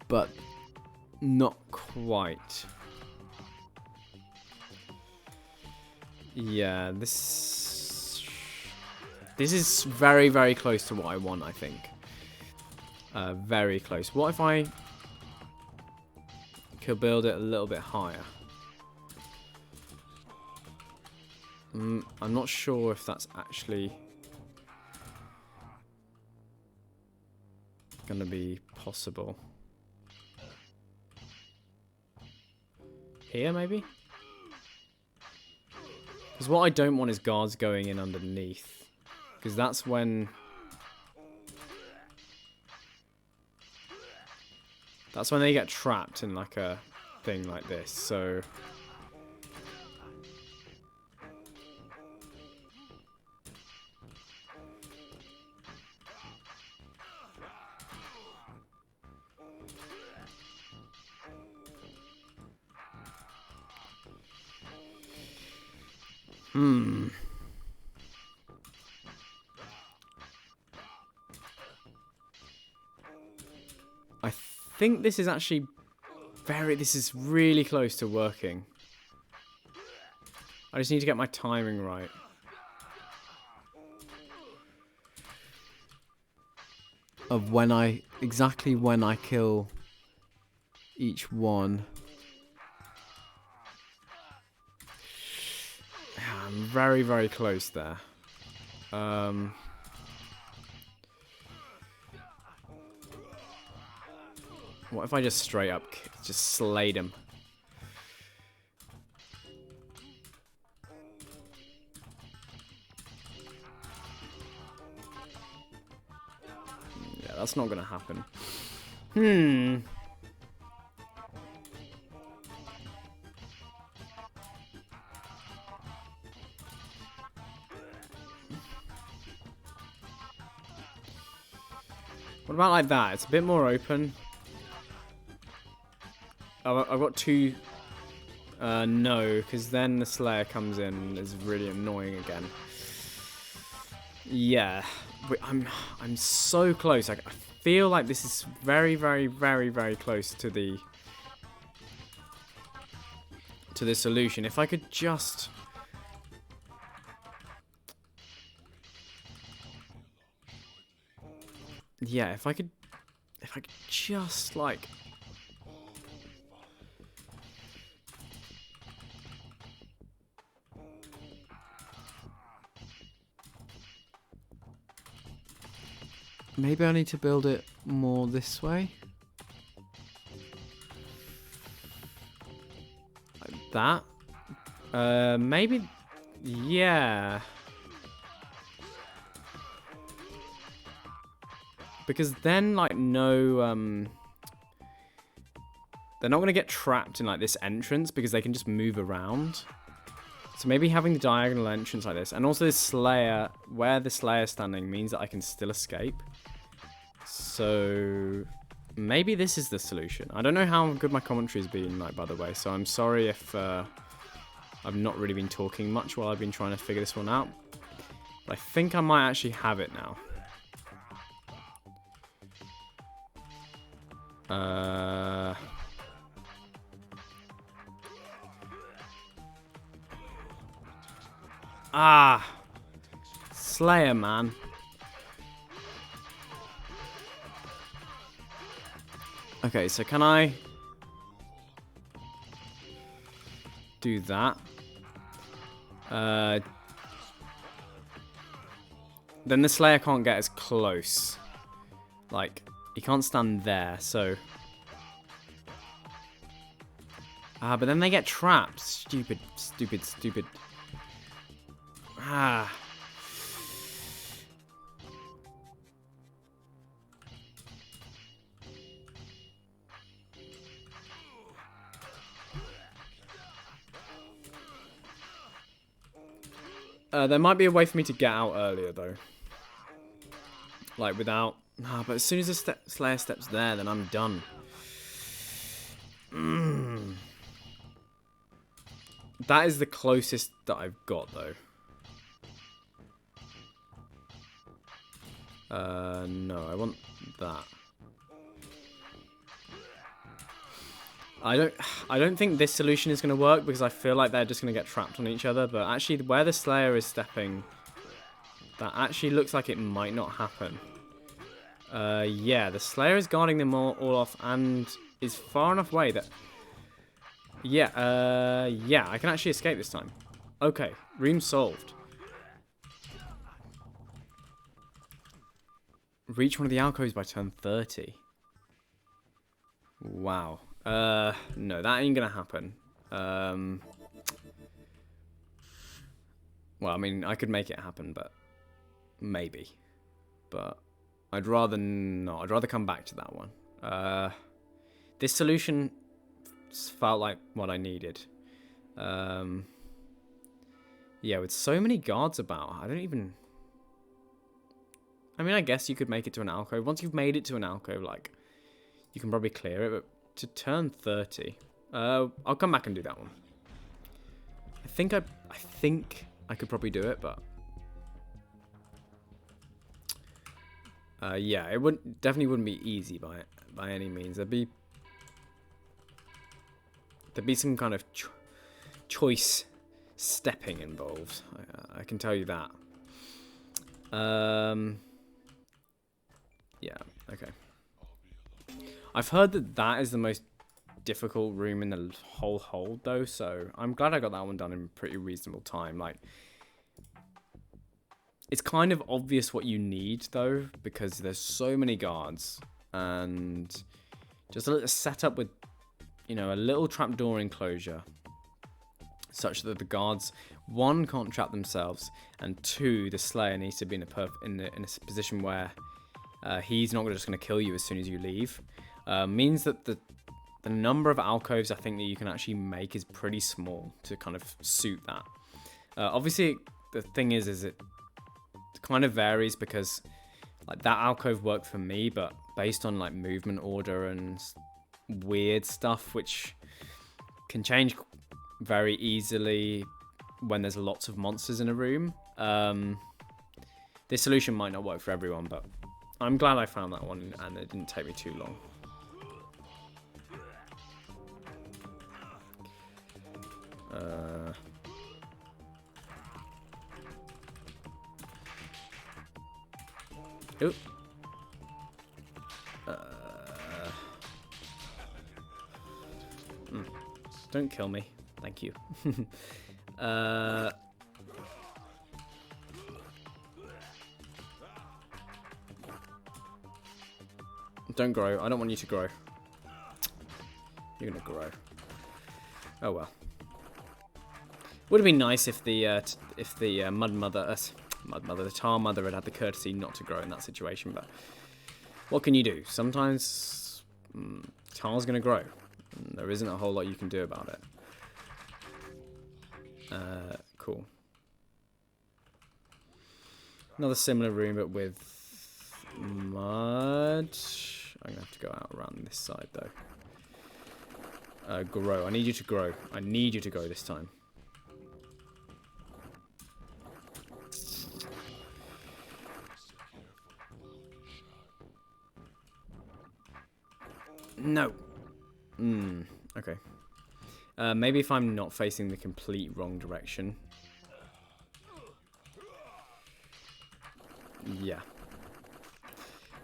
But not quite. Yeah, this is very, very close to what I want, I think. Very close. What if I could build it a little bit higher? I'm not sure if that's actually gonna be possible. Here, maybe? Because what I don't want is guards going in underneath. Because that's when... That's when they get trapped in like a thing like this, so... I think this is actually this is really close to working. I just need to get my timing right. Of exactly when I kill each one. I'm very, very close there. What if I just straight up just slayed him? Yeah, that's not gonna happen. What about like that? It's a bit more open. I've got two... no, because then the Slayer comes in and is really annoying again. Yeah, I'm so close. I feel like this is very, very, very, very close to the solution. If I could just... Yeah, if I could just like... Maybe I need to build it more this way. Like that. Maybe... Yeah. Because then, like, no... They're not going to get trapped in, like, this entrance because they can just move around. So maybe having the diagonal entrance like this. And also this Slayer, where the Slayer's standing, means that I can still escape. So maybe this is the solution. I don't know how good my commentary has been, like, by the way. So I'm sorry if I've not really been talking much while I've been trying to figure this one out. But I think I might actually have it now. Slayer, man. Okay, so can I do that? Then the Slayer can't get as close. Like, he can't stand there, so... but then they get trapped. Stupid, stupid, stupid. There might be a way for me to get out earlier, though. Like, without... but as soon as the Slayer steps there, then I'm done. That is the closest that I've got, though. No, I want that. I don't think this solution is going to work because I feel like they're just going to get trapped on each other. But actually, where the Slayer is stepping, that actually looks like it might not happen. Yeah, the Slayer is guarding them all off and is far enough away that... Yeah, yeah, I can actually escape this time. Okay, room solved. Reach one of the alcoves by turn 30. Wow. No, that ain't gonna happen. Well, I mean, I could make it happen, but... Maybe. But I'd rather not. I'd rather come back to that one. This solution felt like what I needed. Yeah, with so many guards about, I don't even... I mean, I guess you could make it to an alcove. Once you've made it to an alcove, like, you can probably clear it, but to turn 30... I'll come back and do that one. I think I could probably do it, but... yeah, it definitely wouldn't be easy by any means. There'd be some kind of choice stepping involved. I can tell you that. Yeah, okay. I've heard that is the most difficult room in the whole hold, though, so I'm glad I got that one done in pretty reasonable time. Like, it's kind of obvious what you need, though, because there's so many guards, and just a little setup with, you know, a little trapdoor enclosure, such that the guards, one, can't trap themselves, and two, the Slayer needs to be in a position where he's not just going to kill you as soon as you leave. Means that the number of alcoves I think that you can actually make is pretty small to kind of suit that. Obviously, the thing is it kind of varies because like that alcove worked for me, but based on like movement order and weird stuff, which can change very easily when there's lots of monsters in a room. This solution might not work for everyone, but I'm glad I found that one and it didn't take me too long. Oop. Don't kill me. Thank you. Don't grow. I don't want you to grow. You're gonna grow. Oh well. Would have been nice if the the Tar Mother had the courtesy not to grow in that situation, but what can you do? Sometimes Tar's gonna grow. And there isn't a whole lot you can do about it. Cool. Another similar room, but with mud. I'm gonna have to go out around this side though. Grow. I need you to grow. I need you to grow this time. No. Okay. Maybe if I'm not facing the complete wrong direction. Yeah.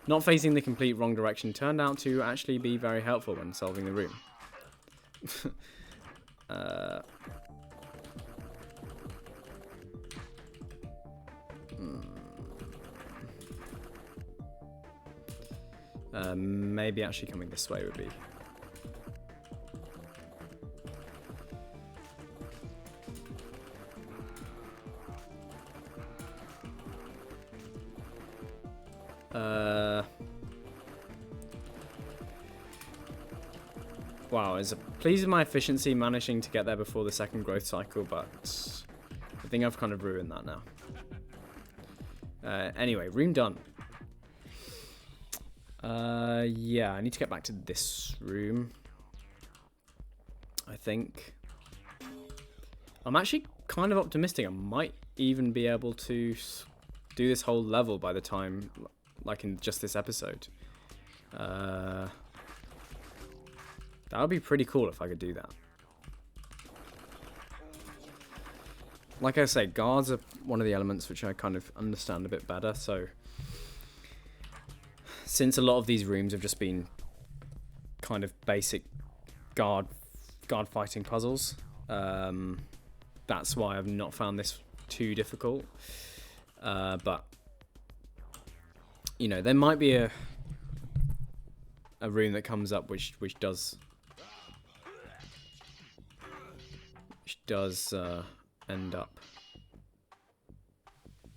Not facing the complete wrong direction turned out to actually be very helpful when solving the room. Maybe actually coming this way would be... Wow, I was pleased with my efficiency managing to get there before the second growth cycle, but I think I've kind of ruined that now. Anyway, room done. Yeah, I need to get back to this room, I think. I'm actually kind of optimistic. I might even be able to do this whole level by the time, like in just this episode. That would be pretty cool if I could do that. Like I say, guards are one of the elements which I kind of understand a bit better, so since a lot of these rooms have just been kind of basic guard fighting puzzles, that's why I've not found this too difficult. But you know, there might be a room that comes up which does end up.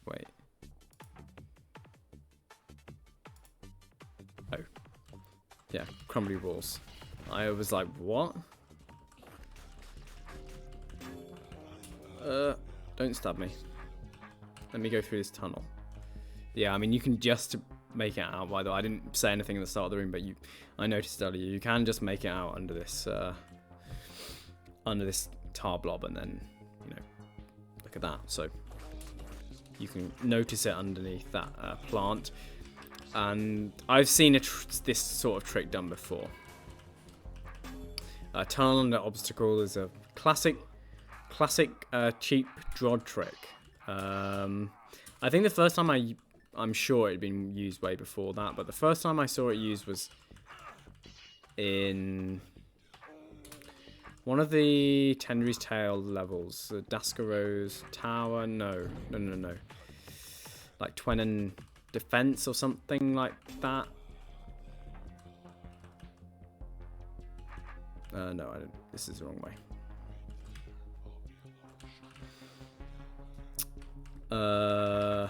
Wait. Oh. Yeah, crumbly walls. I was like, what? Don't stab me. Let me go through this tunnel. Yeah, I mean, you can just make it out, by the way. I didn't say anything at the start of the room, but I noticed earlier, you can just make it out under this tar blob, and then, you know, look at that. So you can notice it underneath that plant, and I've seen this sort of trick done before. Tunnel under obstacle is a classic cheap DROD trick. I think the first time I'm sure it had been used way before that, but the first time I saw it used was in one of the Tenry's Tale levels, the Daskaro's Tower. No. Like Twennen Defense or something like that. No, I don't. This is the wrong way. I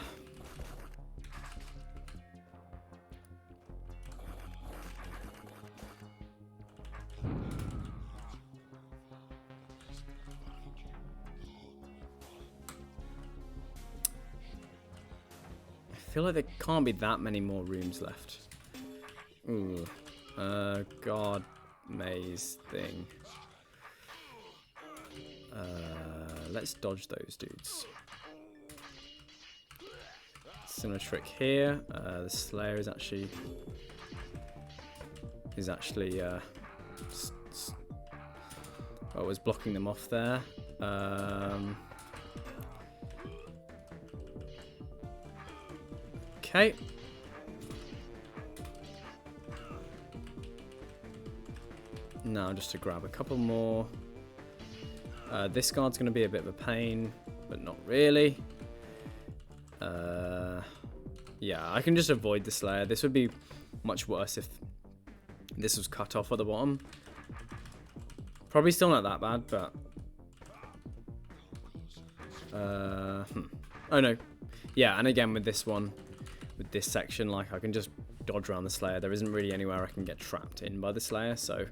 feel like there can't be that many more rooms left. Ooh. God maze thing. Let's dodge those dudes. Similar trick here. The Slayer is actually was blocking them off there. Okay. Now just to grab a couple more. This guard's going to be a bit of a pain, but not really. Yeah, I can just avoid the Slayer. This would be much worse if this was cut off at the bottom. Probably still not that bad, but... Oh no. Yeah, and again with this one, with this section, like I can just dodge around the Slayer. There isn't really anywhere I can get trapped in by the Slayer, so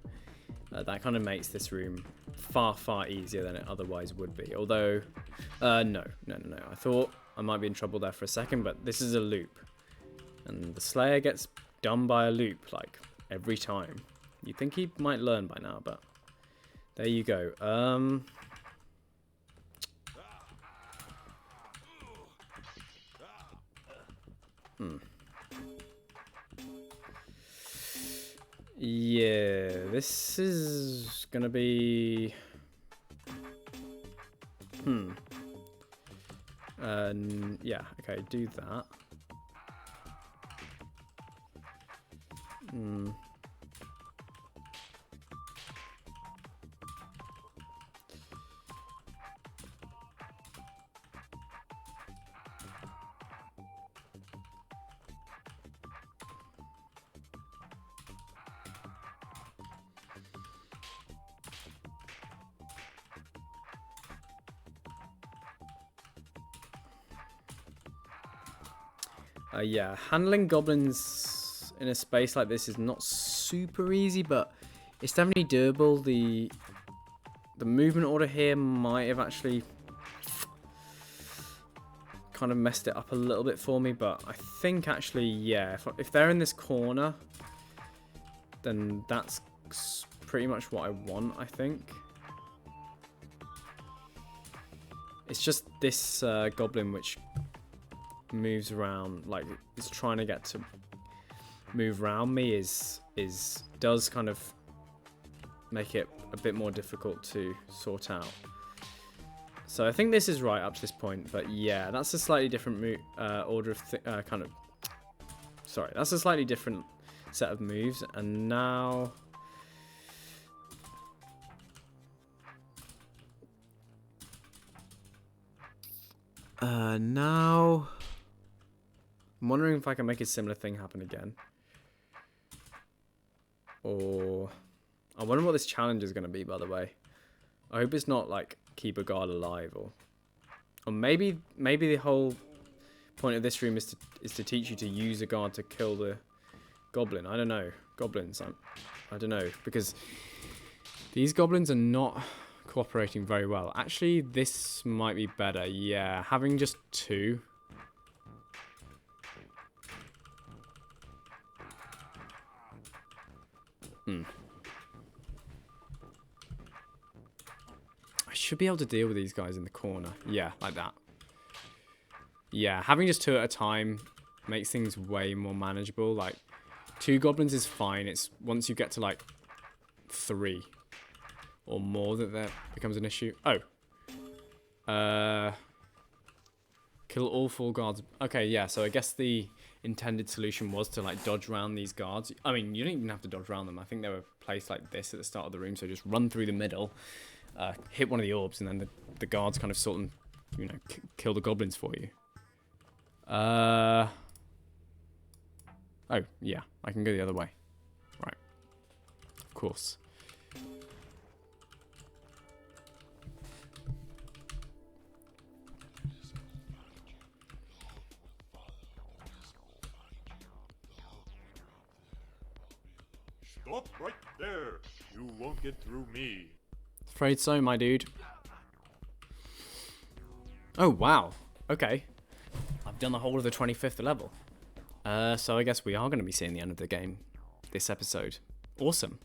that kind of makes this room far easier than it otherwise would be. Although, no. I thought I might be in trouble there for a second, but this is a loop. And the Slayer gets done by a loop, like, every time. You'd think he might learn by now, but there you go. Yeah. this is gonna be... yeah, okay, do that. Yeah, handling goblins in a space like this is not super easy, but it's definitely doable. The movement order here might have actually kind of messed it up a little bit for me, but I think actually, yeah, if they're in this corner, then that's pretty much what I want, I think. It's just this goblin which moves around, like it's trying to get to move around me does kind of make it a bit more difficult to sort out. So I think this is right up to this point, but yeah, that's a slightly different order of that's a slightly different set of moves. And now I'm wondering if I can make a similar thing happen again. Or... I wonder what this challenge is going to be, by the way. I hope it's not, like, keep a guard alive, or maybe the whole point of this room is to teach you to use a guard to kill the goblin. I don't know. Goblins, I don't know. Because these goblins are not cooperating very well. Actually, this might be better. Yeah, having just 2... I should be able to deal with these guys in the corner. Yeah, like that. Yeah, having just 2 at a time makes things way more manageable. Like, 2 goblins is fine. It's once you get to, like, 3 or more that becomes an issue. Oh. Kill all 4 guards. Okay, yeah, so I guess the intended solution was to, like, dodge around these guards. I mean, you don't even have to dodge around them. I think they were placed like this at the start of the room, so just run through the middle, hit one of the orbs, and then the guards kind of sort of, you know, kill the goblins for you. Oh, yeah, I can go the other way. Right. Of course. Stop right there. You won't get through me. Afraid so, my dude. Oh, wow. Okay. I've done the whole of the 25th level. So I guess we are going to be seeing the end of the game this episode. Awesome.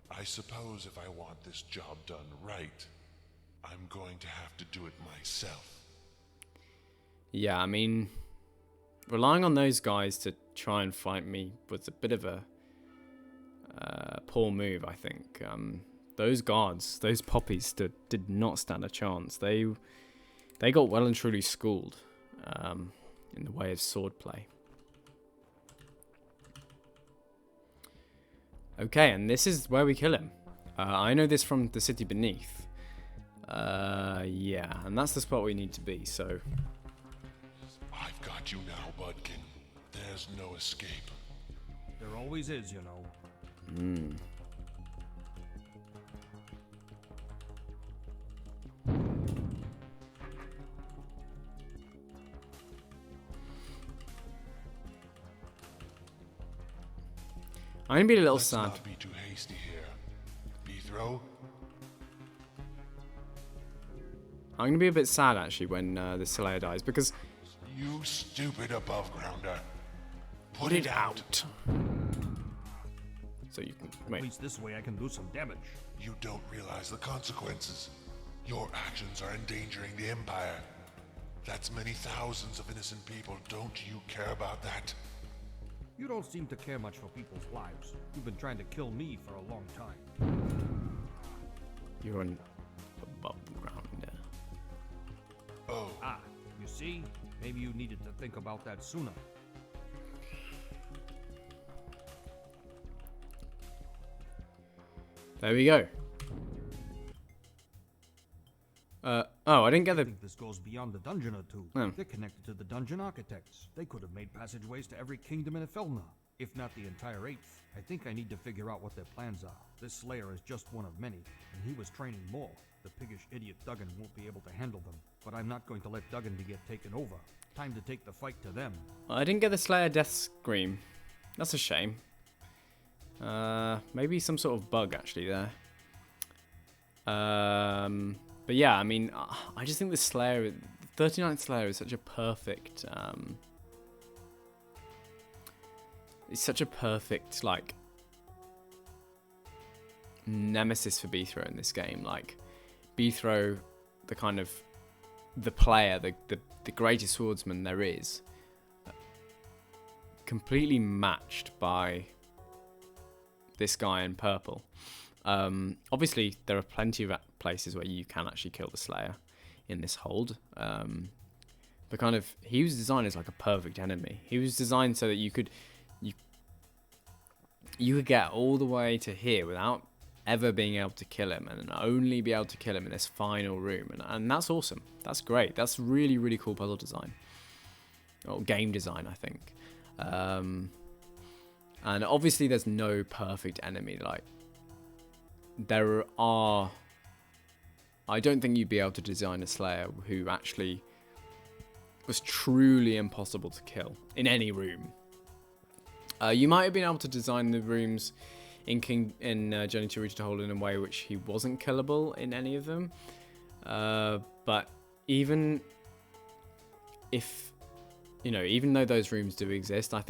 I suppose if I want this job done right, I'm going to have to do it myself. Yeah, I mean, relying on those guys to try and fight me was a bit of a poor move, I think. Those guards, those poppies, did not stand a chance. They got well and truly schooled in the way of swordplay. Okay, and this is where we kill him. I know this from the city beneath. Yeah, and that's the spot we need to be, so... I've got you now, Budkin. There's no escape. There always is, you know. I'm gonna be a little Let's sad. not be too hasty here. Bethro? I'm gonna be a bit sad actually when the Slayer dies, because You stupid above grounder. put it out. So you can At wait. least this way I can do some damage. You don't realize the consequences. Your actions are endangering the Empire. That's many thousands of innocent people. Don't you care about that? You don't seem to care much for people's lives. You've been trying to kill me for a long time. You're on above ground there. Oh, Ah, you see? Maybe you needed to think about that sooner. There we go. Oh, I didn't get I the... think this goes beyond the dungeon or two. Oh. They're connected to the dungeon architects. They could have made passageways to every kingdom in Efelna, if not the entire Eighth. I think I need to figure out what their plans are. This Slayer is just one of many, and he was training more. The piggish idiot Duggan won't be able to handle them, but I'm not going to let Duggan get taken over. Time to take the fight to them. I didn't get the Slayer death scream. That's a shame. Maybe some sort of bug actually there. But yeah, I mean, I just think the Slayer, 39th Slayer is such a perfect, it's such a perfect, like, nemesis for Beathrow in this game. Like, Beathrow, the kind of, the player, the greatest swordsman there is, completely matched by this guy in purple. Obviously, there are plenty of places where you can actually kill the Slayer in this hold. But kind of, he was designed as like a perfect enemy. He was designed so that you could get all the way to here without ever being able to kill him, and then only be able to kill him in this final room. And that's awesome. That's great. That's really, really cool puzzle design. Or game design, I think. And obviously there's no perfect enemy. Like, I don't think you'd be able to design a Slayer who actually was truly impossible to kill in any room. You might have been able to design the rooms in Journey to Rooted Hold in a way which he wasn't killable in any of them. But even if, even though those rooms do exist, I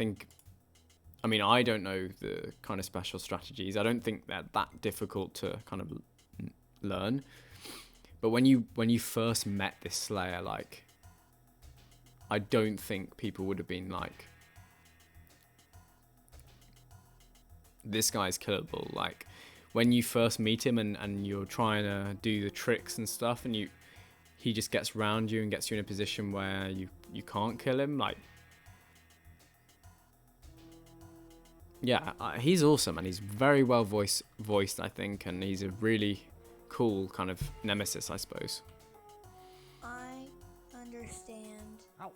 don't know the kind of special strategies. I don't think they're that difficult to kind of learn. But when you first met this Slayer, like, I don't think people would have been like, this guy's killable. Like, when you first meet him and you're trying to do the tricks and stuff, and he just gets round you and gets you in a position where you can't kill him, like, yeah, he's awesome, and he's very well voiced, I think, and he's a really cool kind of nemesis, I suppose. I understand. Alf,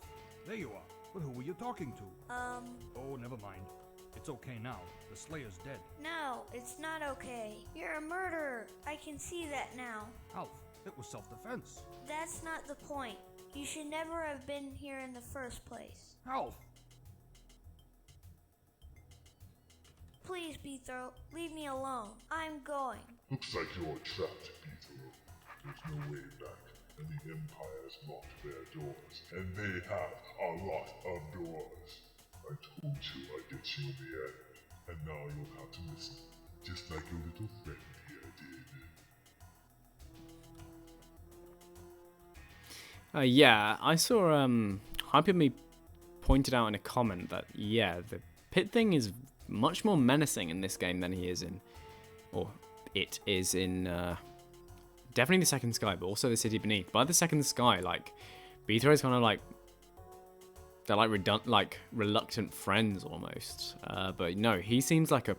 there you are. But who were you talking to? Oh, never mind. It's okay now. The Slayer's dead. No, it's not okay. You're a murderer. I can see that now. Alf, it was self-defense. That's not the point. You should never have been here in the first place. Alf! Please, Beathrow, leave me alone. I'm going. looks like you're trapped, Beetle. There's no way back, and the Empire's locked their doors, and they have a lot of doors. I told you I'd get you in the end, and now you'll have to listen, just like your little friend here did. Yeah, I saw Hyperme pointed out in a comment that, yeah, the pit thing is much more menacing in this game than he is in, or it is in, definitely the Second Sky, but also the City Beneath. By the Second Sky, like, Beathrow is kind of like, they're like reluctant friends almost. But no, he seems like a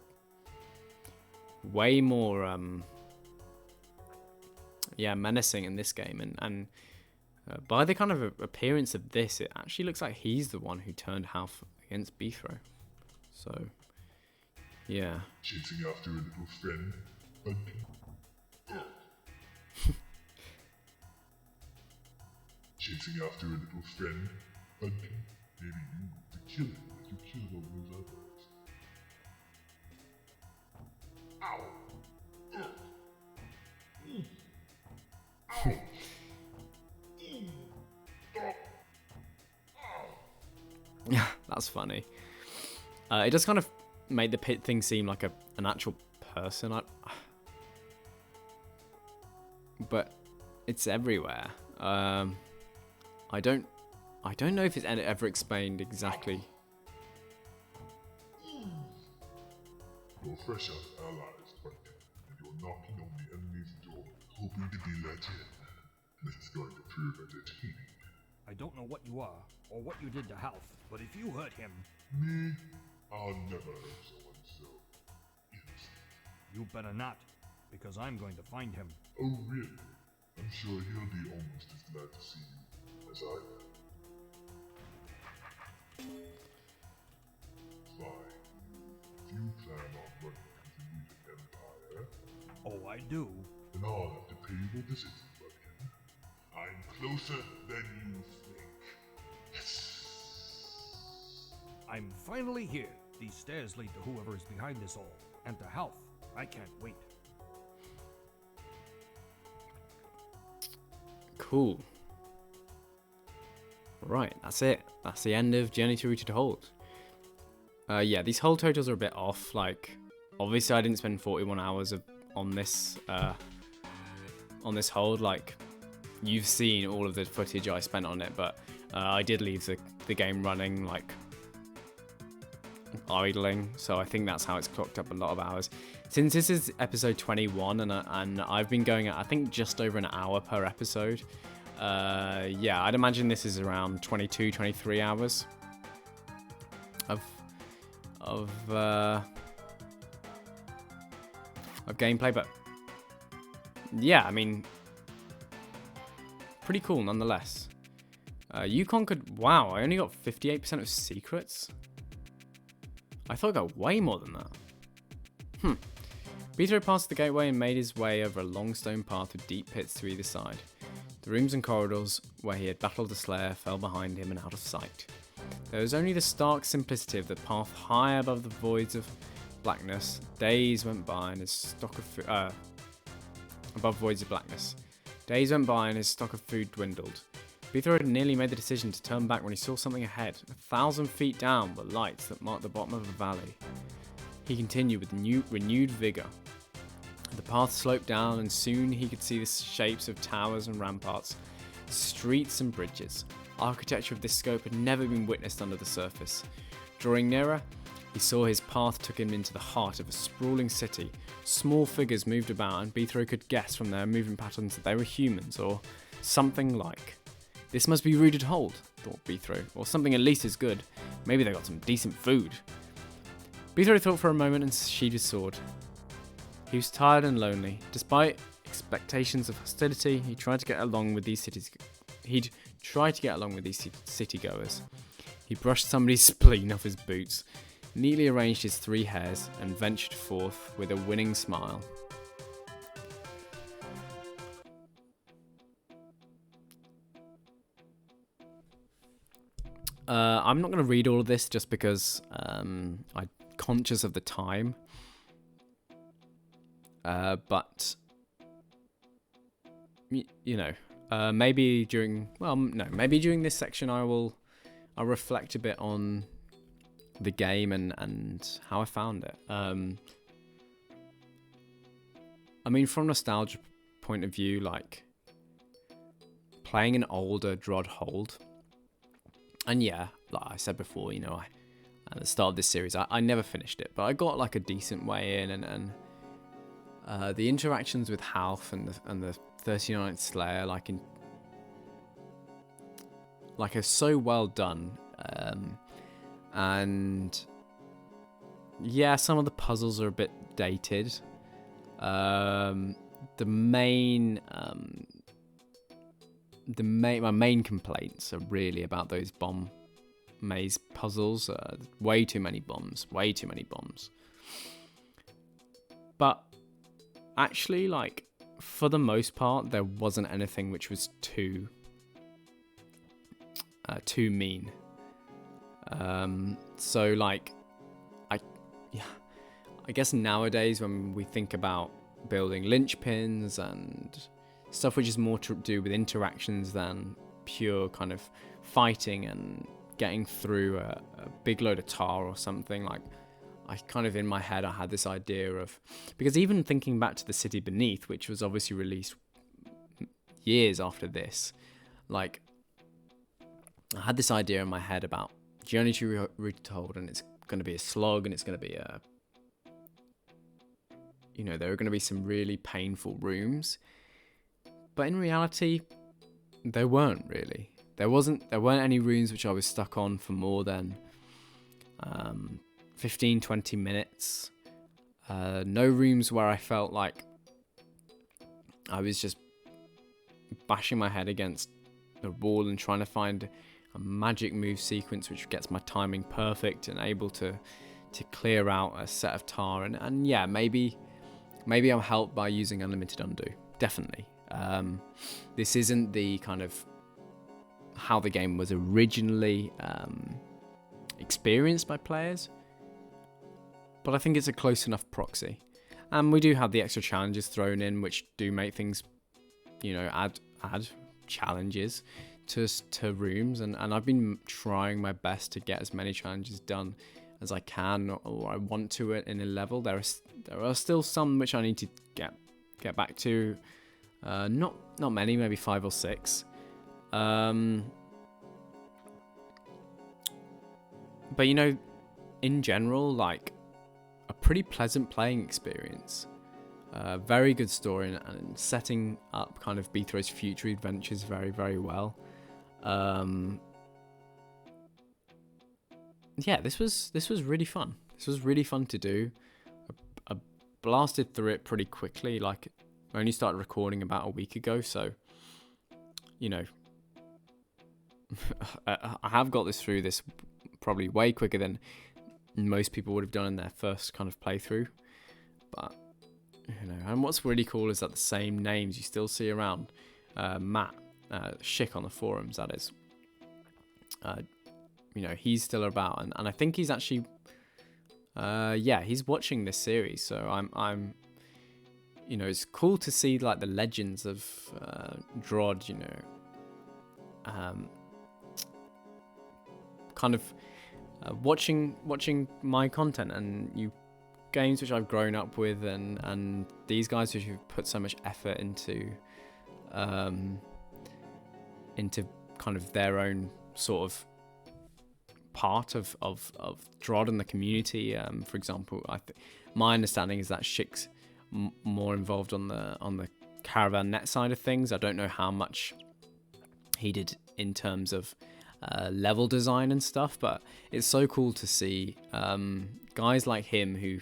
way more, menacing in this game, and by the kind of appearance of this, it actually looks like he's the one who turned Half against Beathrow. So, yeah. Chasing after a little friend again. Chasing after a little friend again. Maybe you need to kill him like you killed all those others. Ow! Ow! That's funny. It does kind of make the pit thing seem like an actual person. But it's everywhere. I don't know if it's ever explained exactly. fresh out allies, right? And you're knocking on the enemy's door, hoping to be let in. This is going to prove entertaining. I don't know what you are, or what you did to Half, but if you hurt him, Me? I'll never hurt someone so innocent. you better not, because I'm going to find him. Oh, really? I'm sure he'll be almost as glad to see you as I am. Fine. If you plan on running to the mutant empire, Oh, I do. then I'll have to pay you a visit, Guardian. I'm closer than you think. Yes! I'm finally here. These stairs lead to whoever is behind this all, and to Half. I can't wait. Cool. Right, that's it. That's the end of Journey to Rooted Hold. Yeah, these hold totals are a bit off. Like, obviously I didn't spend 41 hours on this hold. Like, you've seen all of the footage I spent on it, but I did leave the game running, like, idling, so I think that's how it's clocked up a lot of hours. Since this is episode 21 and I've been going at, I think, just over an hour per episode, yeah, I'd imagine this is around 22, 23 hours of gameplay, but yeah, I mean, pretty cool nonetheless. You conquered, wow, I only got 58% of secrets. I thought I got way more than that. Beathro passed the gateway and made his way over a long stone path with deep pits to either side. The rooms and corridors where he had battled the Slayer fell behind him and out of sight. There was only the stark simplicity of the path high above the voids of blackness. Days went by and his stock of above voids of blackness. Days went by and his stock of food dwindled. Beathro had nearly made the decision to turn back when he saw something ahead. 1,000 feet down were lights that marked the bottom of a valley. He continued with renewed vigour. The path sloped down and soon he could see the shapes of towers and ramparts, streets and bridges. Architecture of this scope had never been witnessed under the surface. Drawing nearer, he saw his path took him into the heart of a sprawling city. Small figures moved about and Beathro could guess from their movement patterns that they were humans or something like. This must be Rooted Hold, thought Beathro, or something at least as good. Maybe they got some decent food. Beathro thought for a moment and sheathed his sword. He was tired and lonely. Despite expectations of hostility, he tried to get along with these citygoers. He brushed somebody's spleen off his boots, neatly arranged his 3 hairs, and ventured forth with a winning smile. I'm not going to read all of this just because I'm conscious of the time. But you know, maybe during this section I'll reflect a bit on the game and how I found it. I mean, from a nostalgia point of view, like playing an older DROD hold. And yeah, like I said before, you know, at the start of this series, I never finished it, but I got like a decent way in, and the interactions with Half and the 39th Slayer, are so well done, and yeah, some of the puzzles are a bit dated. My main complaints are really about those bomb maze puzzles. Way too many bombs. But actually, like, for the most part, there wasn't anything which was too mean. So like, I guess nowadays when we think about building linchpins and stuff which is more to do with interactions than pure kind of fighting and getting through a big load of tar or something, like, I kind of in my head I had this idea of, because even thinking back to The City Beneath, which was obviously released years after this, like, I had this idea in my head about Journey to Rooted Hold, and it's going to be a slog, and it's going to be you know, there are going to be some really painful rooms, but in reality, there weren't really. There weren't any rooms which I was stuck on for more than 15, 20 minutes. No rooms where I felt like I was just bashing my head against the wall and trying to find a magic move sequence which gets my timing perfect and able to clear out a set of tar. And yeah, maybe I'm helped by using unlimited undo. Definitely. This isn't the kind of how the game was originally experienced by players, but I think it's a close enough proxy. And we do have the extra challenges thrown in, which do make things, you know, add challenges to rooms. And I've been trying my best to get as many challenges done as I can, or I want to it in a level. There are still some which I need to get back to. Not many, maybe 5 or 6. But you know, in general, like, a pretty pleasant playing experience. Very good story and setting up kind of Beathro's future adventures very, very well. Yeah, this was really fun. This was really fun to do. I blasted through it pretty quickly. Like, I only started recording about a week ago, so you know, I have got through this probably way quicker than most people would have done in their first kind of playthrough. But you know, and what's really cool is that the same names you still see around. Matt Schick on the forums, that is. You know, he's still about, and I think he's actually, yeah, he's watching this series. So I'm, you know, it's cool to see like the legends of DROD. You know, kind of watching my content and games which I've grown up with, and these guys which have put so much effort into kind of their own sort of part of DROD and the community. For example, my understanding is that Schick's more involved on the Caravan Net side of things. I don't know how much he did in terms of level design and stuff, but it's so cool to see guys like him who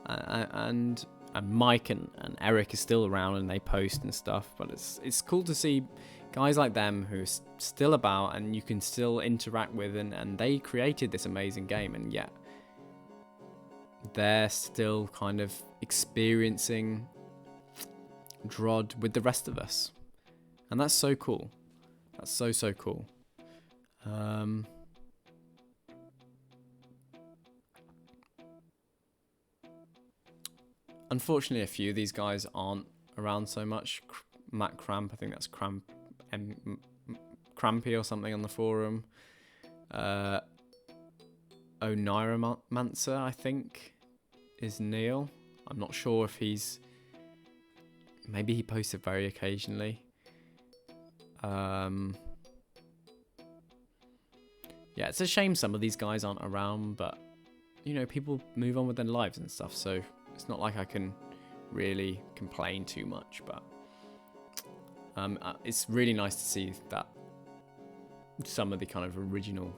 and Mike and Eric is still around and they post and stuff, but it's cool to see guys like them who are still about and you can still interact with, and they created this amazing game, and yet they're still kind of experiencing DROD with the rest of us, and that's so cool. That's so cool. Unfortunately, a few of these guys aren't around so much. Matt Cramp, I think that's Crampy or something on the forum. Oneiromancer, I think, is Neil. I'm not sure if maybe he posted very occasionally. Yeah, it's a shame some of these guys aren't around, but you know, people move on with their lives and stuff, so it's not like I can really complain too much. But it's really nice to see that some of the kind of original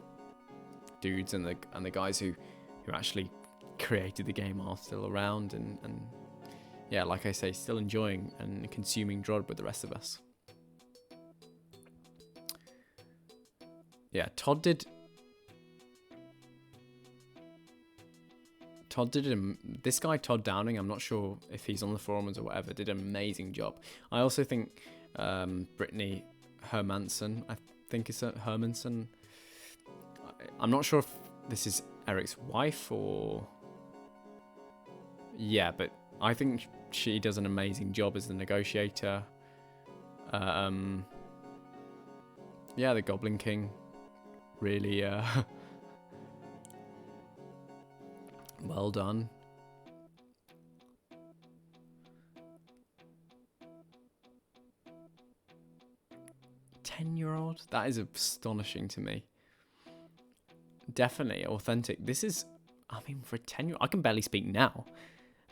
dudes and the guys who actually created the game are still around, and yeah, like I say, still enjoying and consuming DROD with the rest of us. Yeah, this guy Todd Downing, I'm not sure if he's on the forums or whatever, did an amazing job. I also think Brittany Hermanson, I think it's Hermanson. I'm not sure if this is Eric's wife or... Yeah, but I think she does an amazing job as the negotiator. Yeah, the Goblin King really well done. "10-year-old? That is astonishing to me. Definitely authentic. This is, I mean, for a 10-year-old, I can barely speak now.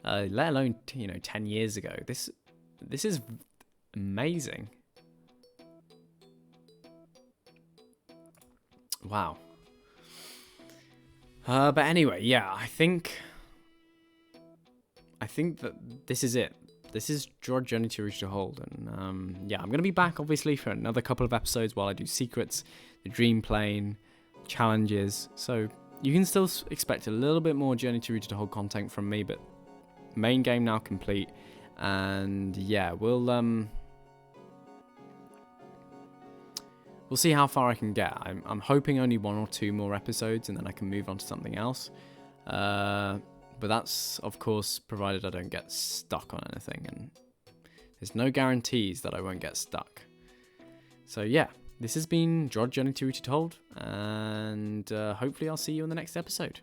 let alone 10 years ago. This is amazing. Wow. But anyway, yeah, I think that this is it. This is DROD Journey to Reach the Hold, and yeah, I'm gonna be back obviously for another couple of episodes while I do secrets, the dream plane, challenges. So you can still expect a little bit more Journey to Reach the Hold content from me, but main game now complete, and yeah, we'll see how far I can get. I'm hoping only 1 or 2 more episodes, and then I can move on to something else. But that's, of course, provided I don't get stuck on anything, and there's no guarantees that I won't get stuck. So yeah, this has been DROD Journey to Reach the Hold, and hopefully I'll see you in the next episode.